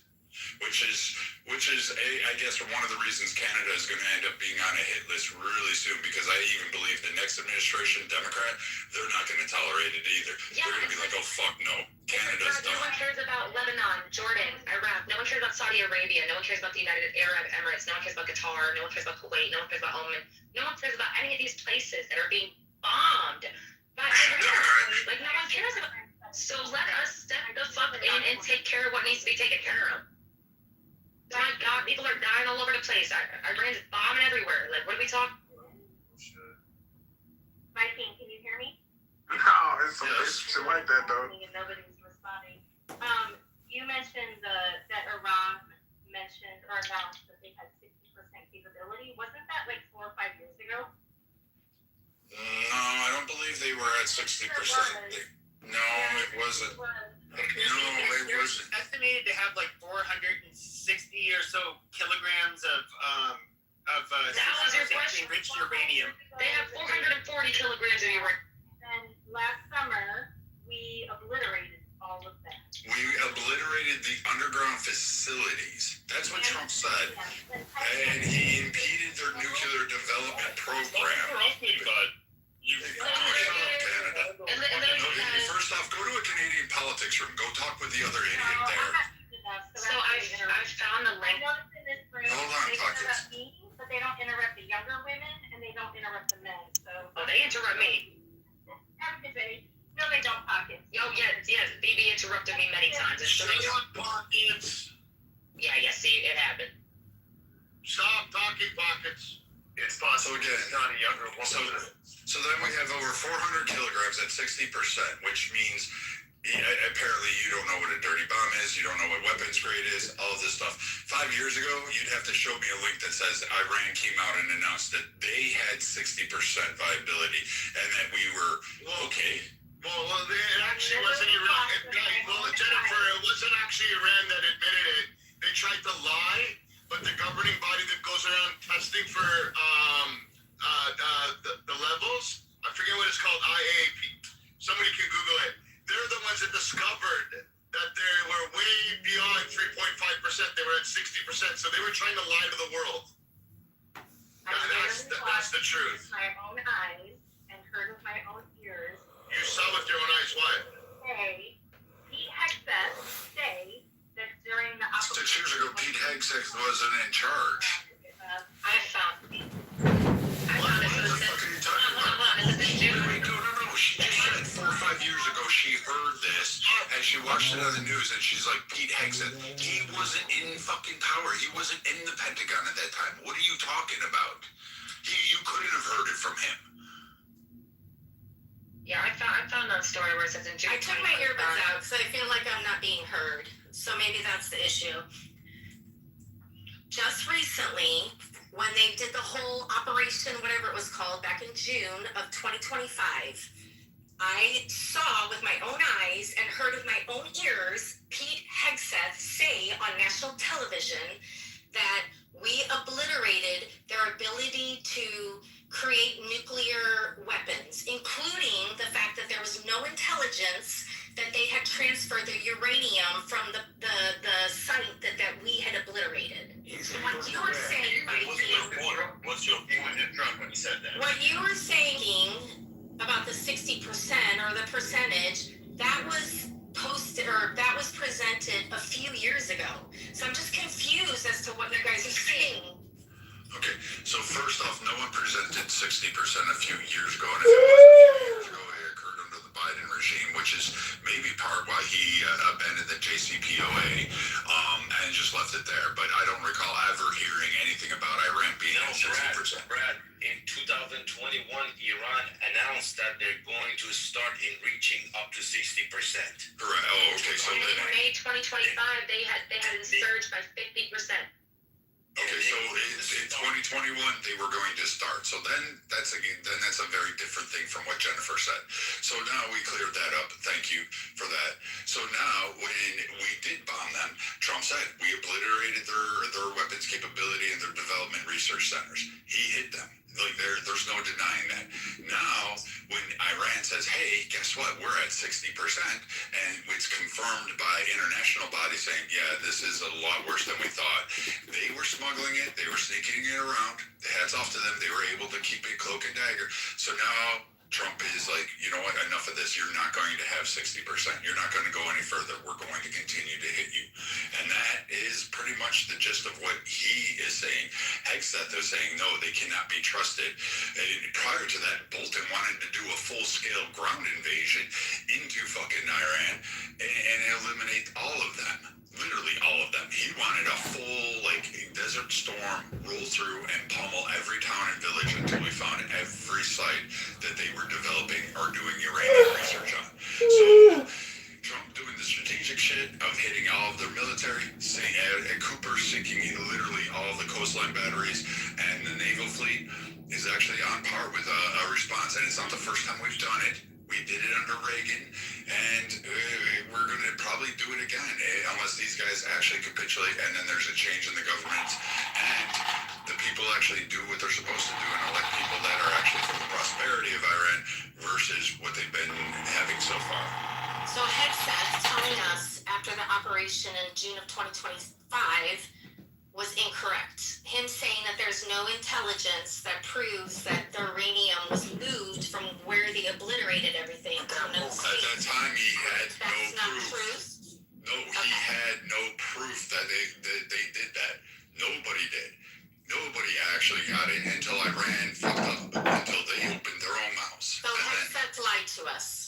which is I guess one of the reasons Canada is going to end up being on a hit list really soon, because I even believe the next administration, Democrat, they're not going to tolerate it either. Yeah, they're going to be like, oh, fuck no. Canada's no one done. cares about Lebanon, Jordan, Iraq. No one cares about Saudi Arabia. No one cares about the United Arab Emirates. No one cares about Qatar. No one cares about Kuwait. No one cares about Oman. No one cares about any of these places that are being bombed by Iran. Like, no one cares about. So let us step the fuck in and take care of what needs to be taken care of. My God, people are dying all over the place. Iran's bombing everywhere. Like, what are we talking? Viking, can you hear me? No, it's some shit like that though. And nobody's responding. You mentioned that Iran mentioned or announced that they had 60% capability. Wasn't that like 4 or 5 years ago? No, I don't believe they were at 60%. No, it wasn't. No, it wasn't. Estimated to have like 460 or so kilograms of That was your question. enriched uranium. They have 440 kilograms of uranium. And last summer, we obliterated all of that. We obliterated the underground facilities. That's what Trump said. And he impeded their nuclear development program. You Canada. First off, go to a Canadian politics room. Go talk with the other idiot there. So I've found the link. Hold on, They Pockets. interrupt me, but they don't interrupt the younger women, and they don't interrupt the men. So. Oh, they interrupt me. No, they don't, Pockets. Oh, yes. BB interrupted me many times. It's Shut up, Pockets. Yeah, see, it happened. Stop talking, Pockets. It's possible again. Not a younger woman. So then we have over 400 kilograms at 60%, which means apparently you don't know what a dirty bomb is, you don't know what weapons grade is, all of this stuff. 5 years ago, you'd have to show me a link that says Iran came out and announced that they had 60% viability and that we were okay. Well, it actually wasn't Iran. Jennifer, it wasn't actually Iran that admitted it. They tried to lie, but the governing body that goes around testing for the levels, I forget what it's called, IAP. Somebody can Google it. They're the ones that discovered that they were way beyond 3.5%. They were at 60%. So they were trying to lie to the world. That's the truth. With my own eyes and heard with my own ears. You saw with your own eyes what? Pete Hegseth say that during the 6 years ago, Pete Hegseth wasn't in charge. I found it. What the fuck are you talking about? No. She just said 4 or 5 years ago she heard this and she watched it on the news and she's like, Pete Hegseth, he wasn't in fucking power. He wasn't in the Pentagon at that time. What are you talking about? You couldn't have heard it from him. Yeah, I found that story where it says in June. I took my earbuds out because I feel like I'm not being heard. So maybe that's the issue. Just recently, when they did the whole operation, whatever it was called, back in June of 2025, I saw with my own eyes and heard with my own ears Pete Hegseth say on national television that we obliterated their ability to create nuclear weapons, including the fact that there was no intelligence that they had transferred the uranium from the site that we had obliterated. What you were saying, What's your point in Trump when he said that? what you were saying about the 60% or the percentage, that was posted or that was presented a few years ago. So I'm just confused as to what you guys are saying. Okay, so first off, no one presented 60% a few years ago, and if it was a few years ago, going to start in reaching up to 60%. Correct. Oh, okay. So And in then, May 2025, they had surged by 50%. okay, so in 2021 they were going to start. So then that's a very different thing from what Jennifer said. So now we cleared that up. Thank you for that. So now when we did bomb them, Trump said we obliterated their weapons capability and their development research centers. He hid them. Like there's no denying that. Now, when Iran says, "Hey, guess what? We're at 60%," and it's confirmed by international bodies saying, "Yeah, this is a lot worse than we thought." They were smuggling it. They were sneaking it around. Hats off to them. They were able to keep it cloak and dagger. So now Trump is like, you know what? Enough of this. You're not going to have 60%. You're not going to go any further. We're going to continue to hit you, and that is pretty much the gist of what he is saying. Hegseth is saying no, they cannot be trusted. And prior to that, Bolton wanted to do a full-scale ground invasion into fucking Iran and eliminate all of them. Literally all of them. He wanted a full, desert storm, roll through and pummel every town and village until we found every site that they were developing or doing uranium research on. So Trump doing the strategic shit of hitting all of their military, at Cooper sinking literally all of the coastline batteries, and the naval fleet is actually on par with a response. And it's not the first time we've done it. We did it under Reagan, and we're going to probably do it again, unless these guys actually capitulate, and then there's a change in the government, and the people actually do what they're supposed to do and elect people that are actually for the prosperity of Iran versus what they've been having so far. So Hegseth telling us after the operation in June of 2025 was incorrect. Him saying that there's no intelligence that proves that the uranium was moved from where they obliterated everything. At that time, he had That's no not proof. true. No, he had no proof that they did that. Nobody did. Nobody actually got it until Iran fucked up, until they opened their own mouths. So Hegseth lied to us.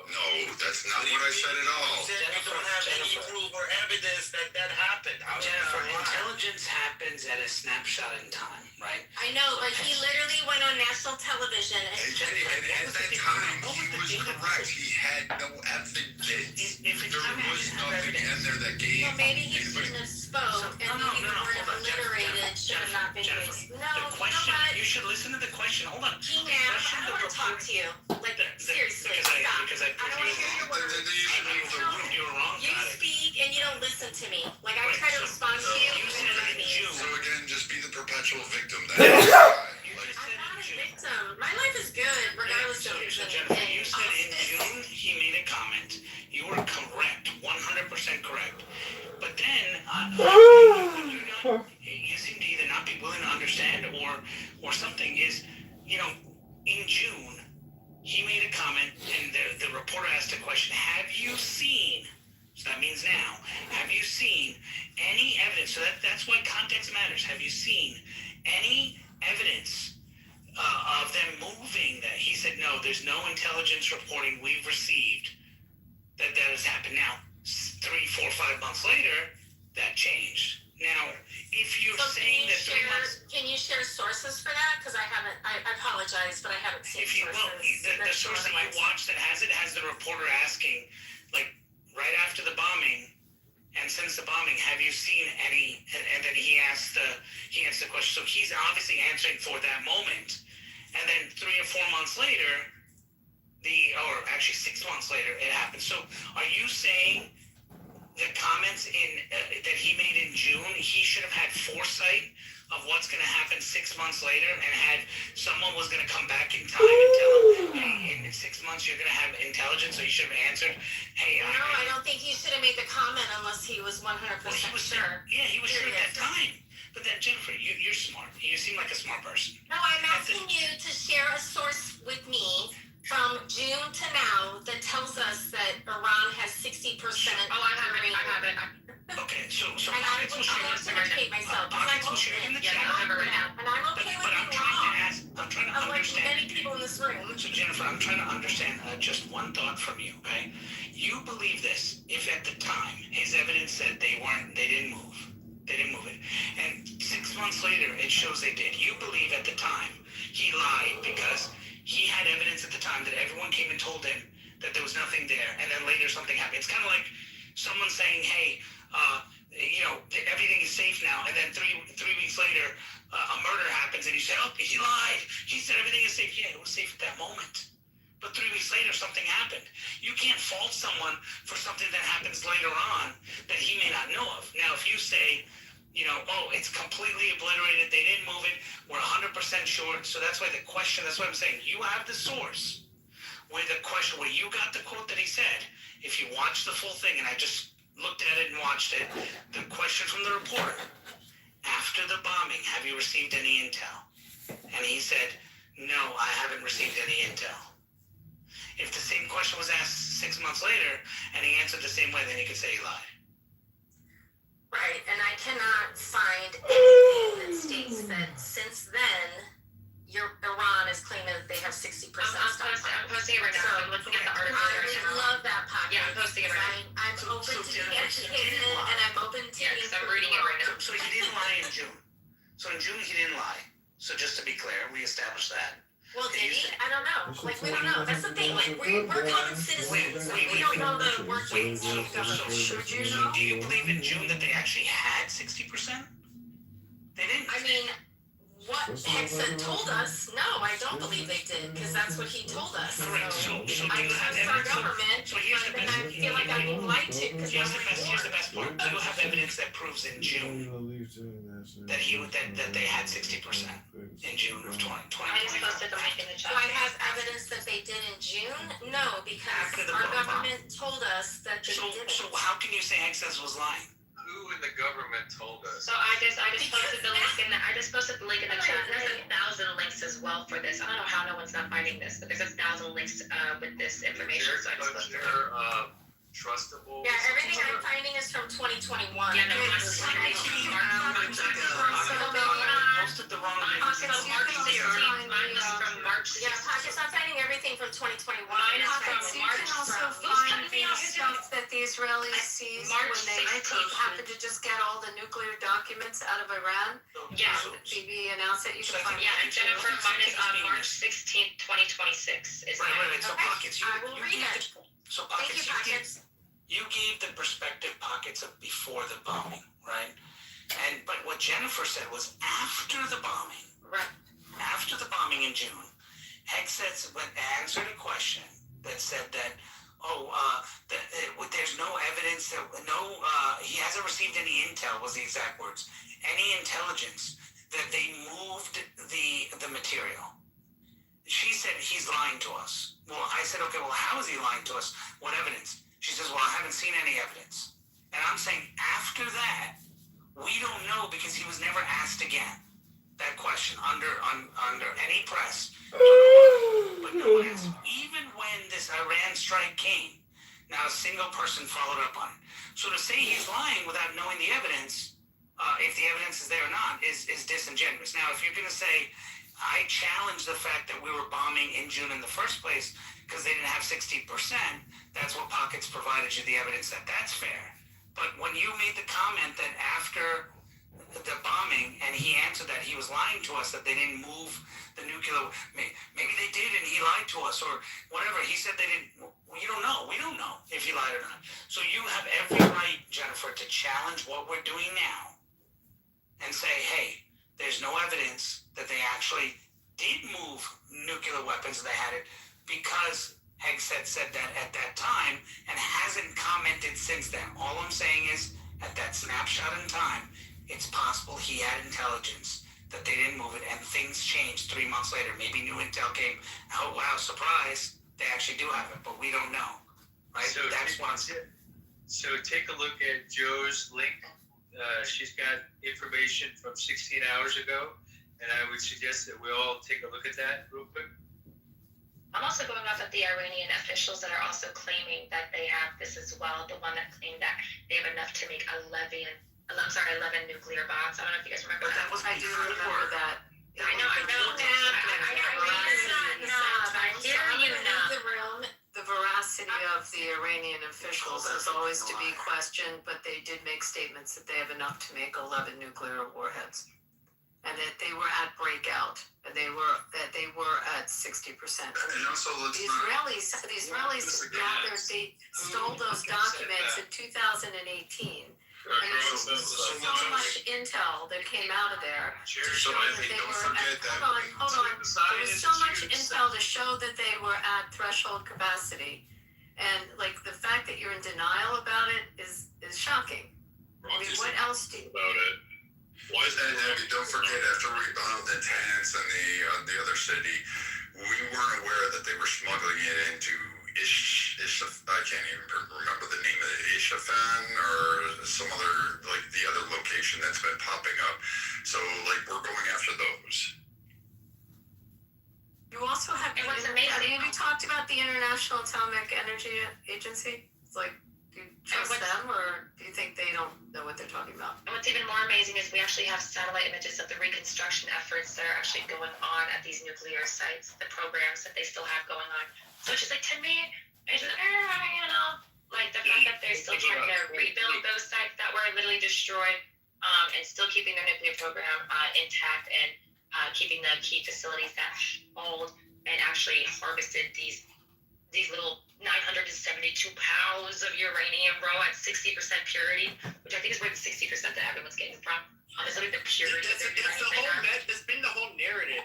No, that's not what I said at all. You said you don't have any proof or evidence that happened. Jennifer, intelligence happens at a snapshot in time, right? I know, but he literally went on national television and And at that time, he was correct. He had no evidence. There was nothing in there that gave. well, maybe he shouldn't have spoke and maybe the word obliterated should have not been used. No, The question, you should listen to the question. Hold on. G-Man, I don't want to talk to you. Like, seriously, stop. Because I I don't want to hear your words. you were wrong. You Got it. speak and you don't listen to me. Like, I Right, try to so- respond to you you and said not in me. June. So again, just be the perpetual victim. You just I'm said not in a June. victim. My life is good, regardless of So, and Jennifer, you said in politics. June he made a comment. You were correct, 100% correct. But then you seem to either not be willing to understand or something is, in June he made a comment and the reporter asked a question. Have you seen? So that means now. Have you seen any evidence? So that's why context matters. Have you seen any evidence of them moving that? He said, no, there's no intelligence reporting we've received that has happened. Now, 3, 4, 5 months later, that changed. Now, if you're So saying that 3 months... can you share sources for that? Because I apologize, but I haven't seen If you will, sources. the source that you watch that has the reporter asking, right after the bombing, and since the bombing, have you seen any? And then he asked the question. So he's obviously answering for that moment. And then 3 or 4 months later, or actually 6 months later, it happened. So are you saying the comments that he made in June, he should have had foresight of what's going to happen 6 months later, and had someone was going to come back in time and tell him, hey, in 6 months you're going to have intelligence, so you should have answered, hey, No, I don't think he should have made the comment unless he was 100% sure. Yeah, he was sure at that time. But then, Jennifer, you're smart. You seem like a smart person. No, I'm asking you to share a source with me from June to now that tells us that Iran has 60%. Oh, I have it. Okay, so And I will educate myself. Pockets will share in the chat. And I'm okay with But I'm trying to I'm like understand. many people in this room. So Jennifer, I'm trying to understand just one thought from you, okay? You believe this, if at the time his evidence said they didn't move it, and 6 months later it shows they did. You believe at the time he lied because he had evidence at the time that everyone came and told him that there was nothing there, and then later something happened. It's kind of like someone saying, hey, everything is safe now, and then three weeks later, a murder happens, and you say, oh, he lied. He said everything is safe. Yeah, it was safe at that moment. But 3 weeks later, something happened. You can't fault someone for something that happens later on that he may not know of. Now, if you say, oh, it's completely obliterated, they didn't move it, we're 100% sure. So that's why that's what I'm saying. You have the source where you got the quote that he said. If you watch the full thing, and I just looked at it and watched it, the question from the reporter, after the bombing, have you received any intel? And he said, no, I haven't received any intel. If the same question was asked 6 months later and he answered the same way, then he could say he lied. Right, and I cannot find anything that states that since then, Iran is claiming that they have 60% I'm posting it right now. I'm looking at the article I right would now. love that pocket. Yeah, I'm posting it right now. I'm open to being educated, and I'm open to Yeah, because I'm reading it right now. So he didn't lie in June. So in June, he didn't lie. So just to be clear, we established that. Well, did he? I don't know. Like, we don't know. That's the thing. Like, we're common citizens. We don't know the workings of government. Should you know? Do you believe in June that they actually had 60%? They didn't. I mean, what Hexa told us, no, I don't believe they did, because that's what he told us. Correct. So I do you have trust our evidence? government, So here's the but then best. I feel like I'm being lied to, because Here's the best part. Do you have evidence that proves in June that they had 60% in June of 2020? I just posted the link in the Do chat. I have evidence that they did in June? No, because our government told us that they didn't. So how can you say Access was lying? Who in the government told us? So I just posted the link in the chat. There's 1,000 links as well for this. I don't know how no one's not finding this, but there's 1,000 links with this information. So I just posted it. Trustable. Yeah, everything I'm finding is from 2021. Yeah, no, mine was Posted the wrong link. March 16th. Mine was from March 16th. Yeah, Pockets, I'm finding everything from 2021. Mine is from Pockets, you March. can also Who's find cutting me the off? Who's stuff that the Israelis seized March when they 16th. happened to just get all the nuclear documents out of Iran. Yeah. BB announced it. You can find Yeah, it. and Jennifer, mine is on March 16th, 2026. Is Wait. mine. So Okay. Pockets, I will read it. So Thank you, Pockets, Pockets. you gave the perspective, Pockets, of before the bombing, right? But what Jennifer said was after the bombing. Right. After the bombing in June, Hegseth answered a question that said that, there's no evidence that he hasn't received any intel, was the exact words, any intelligence that they moved the material. She said he's lying to us. Well, I said, okay, well, how is he lying to us? What evidence? She says, well, I haven't seen any evidence. And I'm saying after that, we don't know because he was never asked again. That question under any press. But no one asked him. Even when this Iran strike came, not a single person followed up on it. So to say he's lying without knowing the evidence, if the evidence is there or not, is disingenuous. Now, if you're going to say, I challenge the fact that we were bombing in June in the first place because they didn't have 60%, that's what Pockets provided you the evidence that's fair. But when you made the comment that after the bombing, and he answered that he was lying to us, that they didn't move the nuclear, maybe they did and he lied to us or whatever. He said they didn't. We don't know. We don't know if he lied or not. So you have every right, Jennifer, to challenge what we're doing now and say, hey, there's no evidence that they actually did move nuclear weapons. They had it because Hegseth said that at that time and hasn't commented since then. All I'm saying is at that snapshot in time, it's possible he had intelligence that they didn't move it and things changed 3 months later. Maybe new intel came. Oh, wow, surprise. They actually do have it, but we don't know. Right? So that's one. So take a look at Joe's link. She's got information from 16 hours ago, and I would suggest that we all take a look at that real quick. I'm also going off of the Iranian officials that are also claiming that they have this as well. The one that claimed that they have enough to make 11 nuclear bombs. I don't know if you guys remember that. I do remember that. I know. I hear you now. The veracity of the Iranian officials is always to be questioned, but they did make statements that they have enough to make 11 nuclear warheads. and that they were at breakout, and that they were at 60%. And also, let's The not. Israelis gathered, they stole those documents in 2018. And there's so much intel that came out of there to show that they were at, hold on. There was so much intel to show that they were at threshold capacity. And like the fact that you're in denial about it is shocking. I mean, what else do you about it? Why is that? And don't forget, after we bombed the tanks and the other city, we weren't aware that they were smuggling it into I can't even remember the name of it, Ishafan or some other, like the other location that's been popping up. So like we're going after those. You also have, And what's I amazing- mean, we talked about the International Atomic Energy Agency. It's like, do you trust what's- them, or do you think they don't know what they're talking about? And what's even more amazing is we actually have satellite images of the reconstruction efforts that are actually going on at these nuclear sites, the programs that they still have going on. So it's just like, to me, it's just, like the fact that they're still trying to rebuild those sites that were literally destroyed, and still keeping their nuclear program intact, and keeping the key facilities that hold and actually harvested these little 972 pounds of uranium, bro, at 60% purity, which I think is where the 60% that everyone's getting from. It's literally the purity of their uranium. That's been the whole narrative.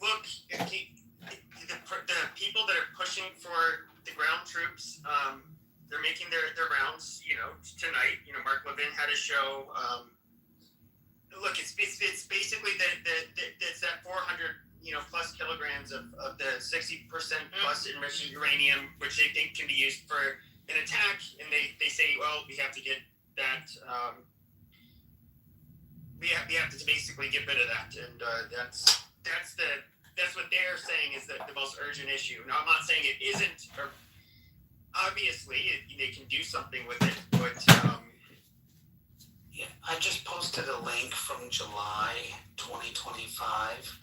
Look, the people that are pushing for the ground troops, they're making their rounds, tonight. Mark Levin had a show. Look, it's basically it's that 400 plus kilograms of the 60% plus enriched uranium, which they think can be used for an attack, and they say, well, we have to get that. We have to basically get rid of that, and that's what they're saying is the most urgent issue. Now, I'm not saying it isn't. Or obviously, they can do something with it, but. Yeah, I just posted a link from July 2025,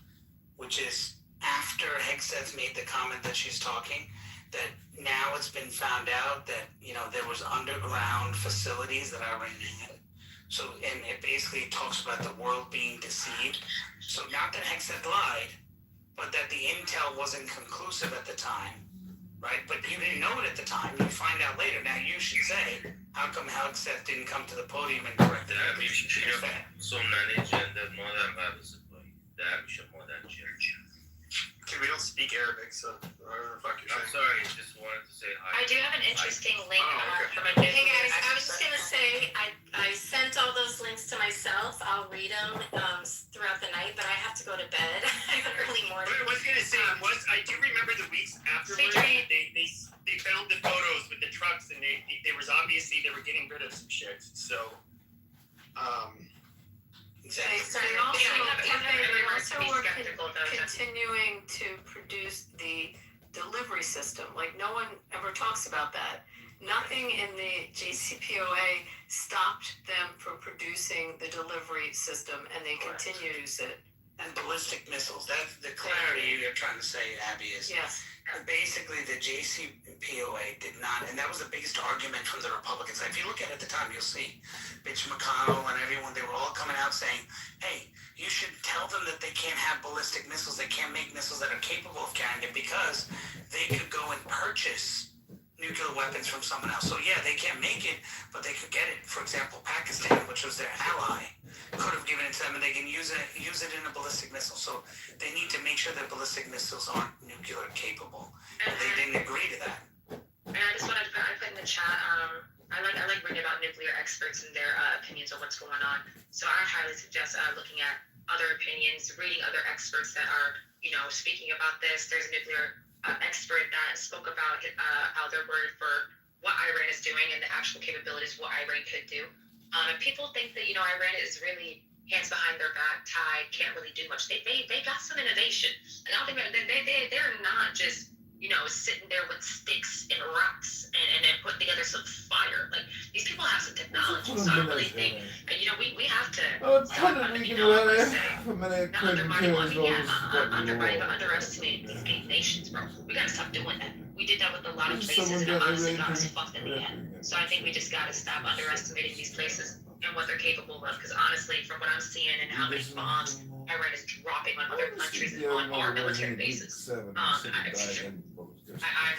which is after Hegseth made the comment that she's talking, that now it's been found out that, there was underground facilities that Iran had. So, and it basically talks about the world being deceived. So not that Hegseth lied, but that the intel wasn't conclusive at the time, right? But you didn't know it at the time. You find out later. Now you should say, how come Hegseth didn't come to the podium and correct it? We don't speak Arabic, so whatever the fuck you're saying. Sorry, just wanted to say hi. I do have an interesting link from a Hey guys, I was just gonna say, I sent all those links to myself. I'll read them throughout the night, but I have to go to bed. I have an early morning. What I was gonna say was, I do remember the weeks afterwards. They found the photos with the trucks, and they was obviously they were getting rid of some shit. So, They also were continuing to produce the delivery system. Like, no one ever talks about that. Nothing in the JCPOA stopped them from producing the delivery system, and they continue to use it. And ballistic missiles. That's the clarity you're trying to say, Abby, is Yes. basically the JCPOA did not, and that was the biggest argument from the Republicans. If you look at it at the time, you'll see Mitch McConnell and everyone, they were all coming out saying, hey, you should tell them that they can't have ballistic missiles, they can't make missiles that are capable of carrying it, because they could go and purchase nuclear weapons from someone else. So yeah, they can't make it, but they could get it. For example, Pakistan, which was their ally, could have given it to them, and they can use it in a ballistic missile. So they need to make sure that ballistic missiles aren't nuclear capable. And they didn't agree to that. And I just wanted to put in the chat, I like reading about nuclear experts and their opinions on what's going on. So I highly suggest looking at other opinions, reading other experts that are, speaking about this. There's a nuclear expert that spoke about how they're worried for what Iran is doing and the actual capabilities of what Iran could do. And people think that, Iran is really hands behind their back, tied, can't really do much. They got some innovation. And I don't think they're not just, sitting there with sticks and rocks and then putting together some fire. Like, these people have some technology. So I really think, we have to stop undermining, but underestimate these big nations, bro. We gotta stop doing that. We did that with a lot of places, and it honestly got us fucked in the end. So I think we just gotta stop underestimating these places. and what they're capable of. Because honestly, from what I'm seeing and how many bombs Iran is dropping on other countries and on our military bases, I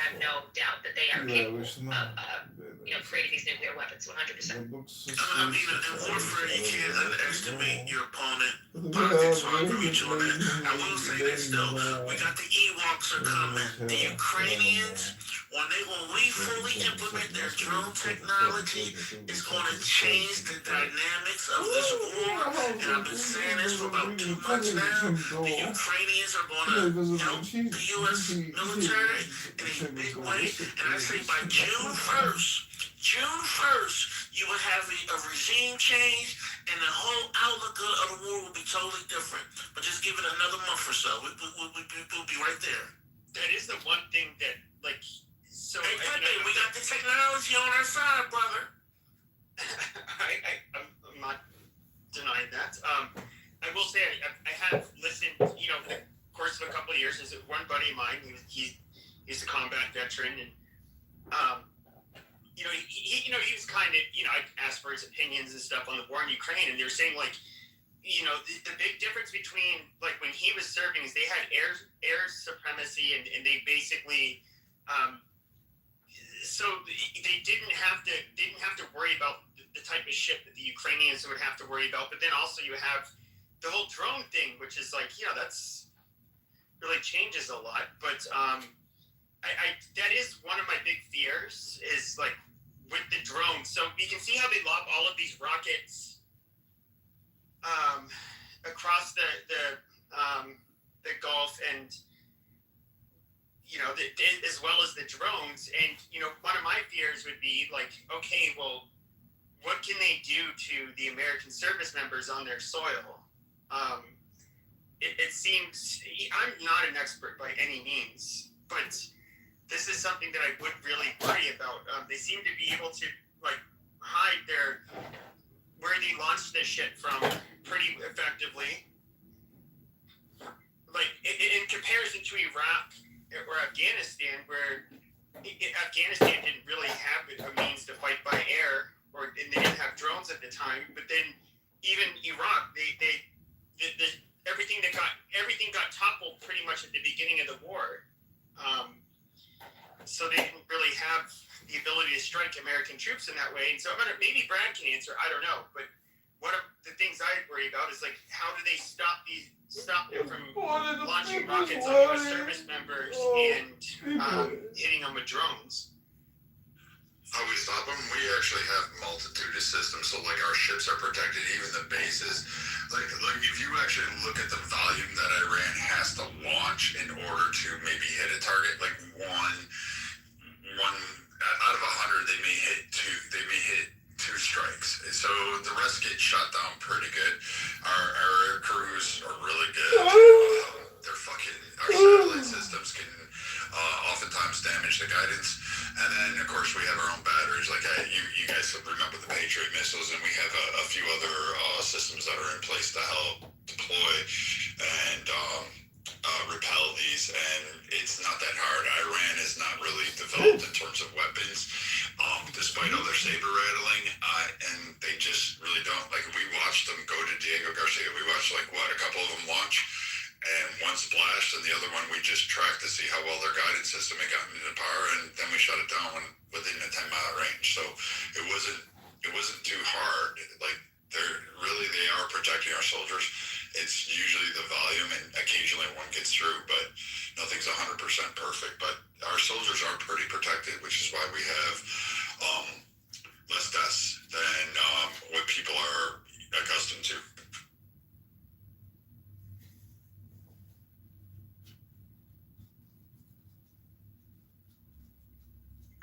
have no doubt that they are capable of creating these nuclear weapons 100%. I mean, in warfare, you can't underestimate your opponent. Politics, so I agree with you on that. I will say this, though. We got the Ewoks are coming. The Ukrainians, when we fully implement their drone technology, it's going to change the dynamics of this war. And I've been saying this for about 2 months now. The Ukrainians are going to help the U.S. military in a big way. And I say by June 1st, you will have a regime change, and the whole outlook of the war will be totally different. But just give it another month or so. We'll be right there. That is the one thing that, like, so. Hey, Pepe, we got the technology on our side, brother. I'm not denying that. I will say I have listened, the course of a couple of years. Is one buddy of mine. He's a combat veteran, and he was kind of, I asked for his opinions and stuff on the war in Ukraine, and they were saying, like, the big difference between, like, when he was serving is they had air supremacy, and they basically, so they didn't have to worry about the type of shit that the Ukrainians would have to worry about. But then also you have the whole drone thing, which is like, that's really changes a lot. But that is one of my big fears is, like, with the drones. So you can see how they lob all of these rockets across the Gulf, and as well as the drones. And one of my fears would be like, okay, well, what can they do to the American service members on their soil? It seems, I'm not an expert by any means, but this is something that I would really worry about. They seem to be able to, like, hide where they launched this shit from pretty effectively. Like, in comparison to Iraq or Afghanistan, where Afghanistan didn't really have a means to fight by air, and they didn't have drones at the time. But then even Iraq, everything got toppled pretty much at the beginning of the war. So they didn't really have the ability to strike American troops in that way. And so maybe Brad can answer, I don't know. But one of the things I worry about is, like, how do they stop them from launching rockets on U.S. service members and hitting them with drones? How we stop them? We actually have multitude of systems. So, like, our ships are protected, even the bases. Like if you actually look at the volume that Iran has to launch in order to maybe hit a target, like one out of 100, they may hit two strikes. So the rest get shot down pretty good. Our air crews are really good. Our satellite systems can oftentimes damage the guidance. And then, of course, we have our own batteries. Like, you guys remember the Patriot missiles, and we have a few other systems that are in place to help deploy and repel these. And it's not that hard. Iran is not really developed in terms of weapons, despite all their saber rattling. And they just really don't. Like, we watched them go to Diego Garcia. We watched, like, a couple of them launch. And one splashed, and the other one we just tracked to see how well their guidance system had gotten into power, and then we shut it down within a 10-mile range. So it wasn't too hard. Like, they are protecting our soldiers. It's usually the volume, and occasionally one gets through, but nothing's 100% perfect. But our soldiers are pretty protected, which is why we have less deaths than what people are accustomed to.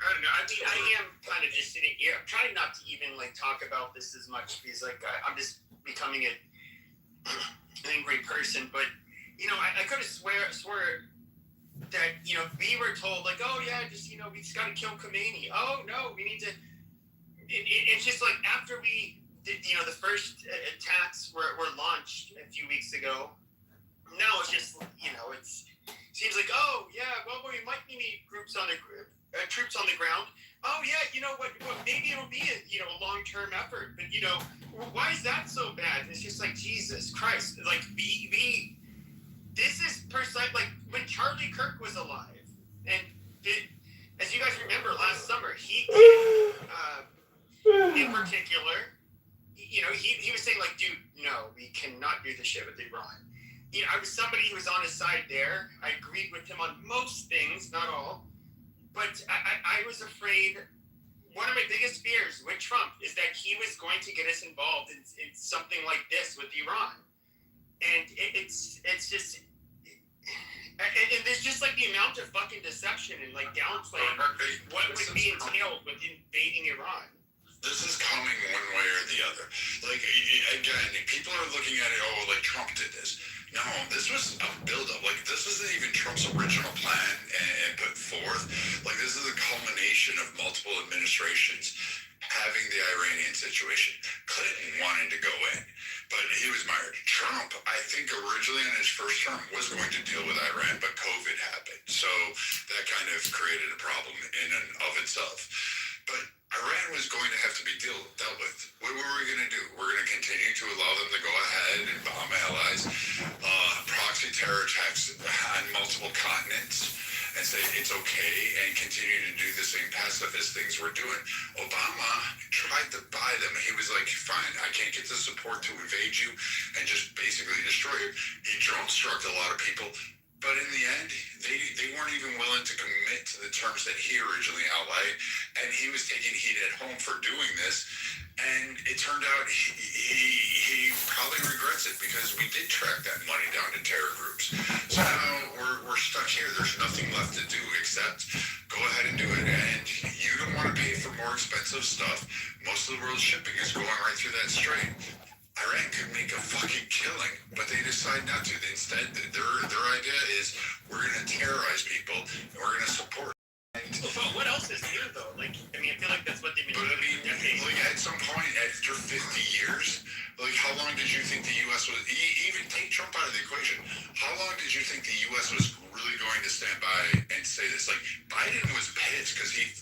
I don't know. I mean, I am kind of just sitting here. I'm trying not to even, like, talk about this as much because, like, I'm just becoming an angry person. But, I could have swore that, we were told, like, oh, yeah, just, we just got to kill Khomeini. Oh, no, we need to. It's just like after we did, the first attacks were launched a few weeks ago. Now it's just, it seems like, oh, yeah, well, we might need groups on the troops on the ground. Oh yeah, you know what? Maybe it'll be a long-term effort, but why is that so bad? It's just like Jesus Christ. Like this is precise. Like when Charlie Kirk was alive, and as you guys remember last summer, he in particular, he was saying like, dude, no, we cannot do this shit with Iran. I was somebody who was on his side there. I agreed with him on most things, not all. But I was afraid, one of my biggest fears with Trump is that he was going to get us involved in something like this with Iran. And it's just, and there's just like the amount of fucking deception and like downplaying what would be entailed with invading Iran. This is coming one way or the other. Like, again, people are looking at it, oh, like Trump did this. No, this was a buildup. Like, this isn't even Trump's original plan and put forth. Like, this is a culmination of multiple administrations having the Iranian situation. Clinton wanted to go in, but he was mired. Trump, I think originally in his first term was going to deal with Iran, but COVID happened. So that kind of created a problem in and of itself. But Iran was going to have to be dealt with. What were we going to do? We're going to continue to allow them to go ahead and bomb allies, proxy terror attacks on multiple continents, and say it's okay, and continue to do the same pacifist things we're doing. Obama tried to buy them. He was like, fine, I can't get the support to invade you and just basically destroy you. He drone struck a lot of people. But in the end, they weren't even willing to commit to the terms that he originally outlined, and he was taking heat at home for doing this. And it turned out he probably regrets it, because we did track that money down to terror groups. So now we're stuck here. There's nothing left to do except go ahead and do it. And you don't want to pay for more expensive stuff. Most of the world's shipping is going right through that strait. Iran could make a fucking killing, but they decide not to. Instead, their idea is we're going to terrorize people and we're going to support. But what else is new though? Like, I feel like that's what they've been doing. For decades. Like at some point, after 50 years, like how long did you think the U.S. was? Even take Trump out of the equation. How long did you think the U.S. was really going to stand by and say this? Like Biden was pissed because he